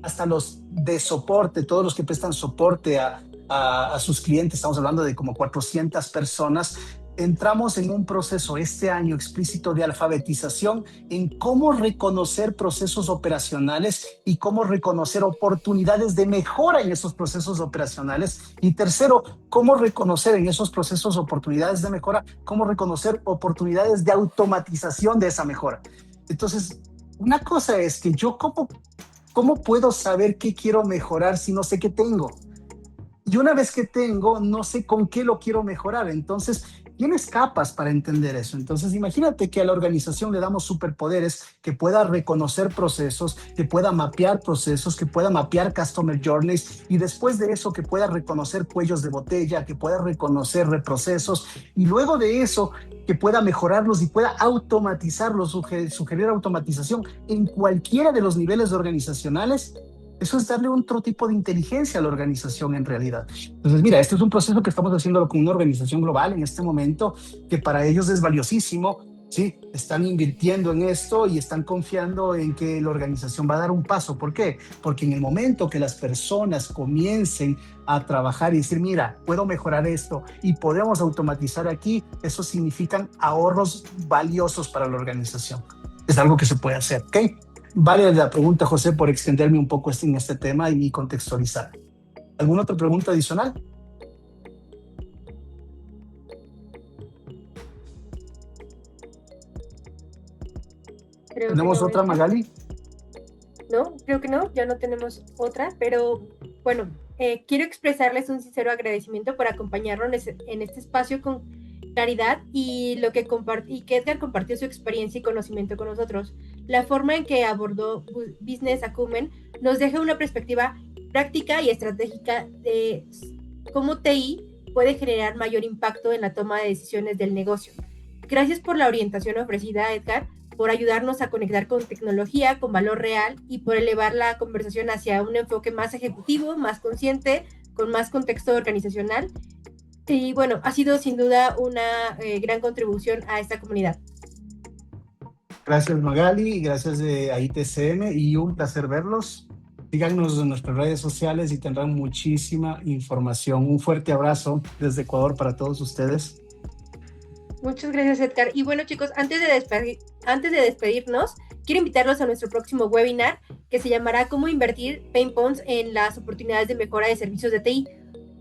hasta los de soporte, todos los que prestan soporte a sus clientes, estamos hablando de como 400 personas, entramos en un proceso este año explícito de alfabetización en cómo reconocer procesos operacionales y cómo reconocer oportunidades de mejora en esos procesos operacionales. Y tercero, cómo reconocer en esos procesos oportunidades de mejora, cómo reconocer oportunidades de automatización de esa mejora. Entonces, una cosa es que yo cómo puedo saber qué quiero mejorar si no sé qué tengo. Y una vez que tengo, no sé con qué lo quiero mejorar. Entonces, tienes capas para entender eso. Entonces, imagínate que a la organización le damos superpoderes que pueda reconocer procesos, que pueda mapear procesos, que pueda mapear customer journeys y después de eso que pueda reconocer cuellos de botella, que pueda reconocer reprocesos y luego de eso que pueda mejorarlos y pueda automatizarlos, sugerir automatización en cualquiera de los niveles organizacionales. Eso es darle otro tipo de inteligencia a la organización en realidad. Entonces, mira, este es un proceso que estamos haciendo con una organización global en este momento, que para ellos es valiosísimo, ¿sí? Están invirtiendo en esto y están confiando en que la organización va a dar un paso. ¿Por qué? Porque en el momento que las personas comiencen a trabajar y decir, mira, puedo mejorar esto y podemos automatizar aquí, eso significan ahorros valiosos para la organización. Es algo que se puede hacer, ¿ok? Vale la pregunta, José, por extenderme un poco en este tema y contextualizar. ¿Alguna otra pregunta adicional? ¿Tenemos otra, Magali?
No, creo que no, ya no tenemos otra, pero bueno, quiero expresarles un sincero agradecimiento por acompañarnos en este espacio con claridad y que Edgar compartió su experiencia y conocimiento con nosotros. La forma en que abordó Business Acumen nos deja una perspectiva práctica y estratégica de cómo TI puede generar mayor impacto en la toma de decisiones del negocio. Gracias por la orientación ofrecida, Edgar, por ayudarnos a conectar con tecnología, con valor real y por elevar la conversación hacia un enfoque más ejecutivo, más consciente, con más contexto organizacional. Y bueno, ha sido sin duda una gran contribución a esta comunidad.
Gracias, Magali, gracias a ITCM y un placer verlos. Síganos en nuestras redes sociales y tendrán muchísima información. Un fuerte abrazo desde Ecuador para todos ustedes.
Muchas gracias, Edgar. Y bueno, chicos, antes de despedirnos, quiero invitarlos a nuestro próximo webinar que se llamará Cómo invertir pain points en las oportunidades de mejora de servicios de TI.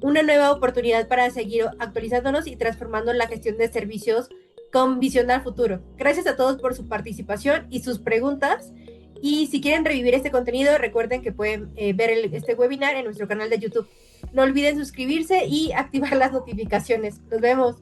Una nueva oportunidad para seguir actualizándonos y transformando la gestión de servicios con visión al futuro. Gracias a todos por su participación y sus preguntas. Y si quieren revivir este contenido, recuerden que pueden ver este webinar en nuestro canal de YouTube. No olviden suscribirse y activar las notificaciones. Nos vemos.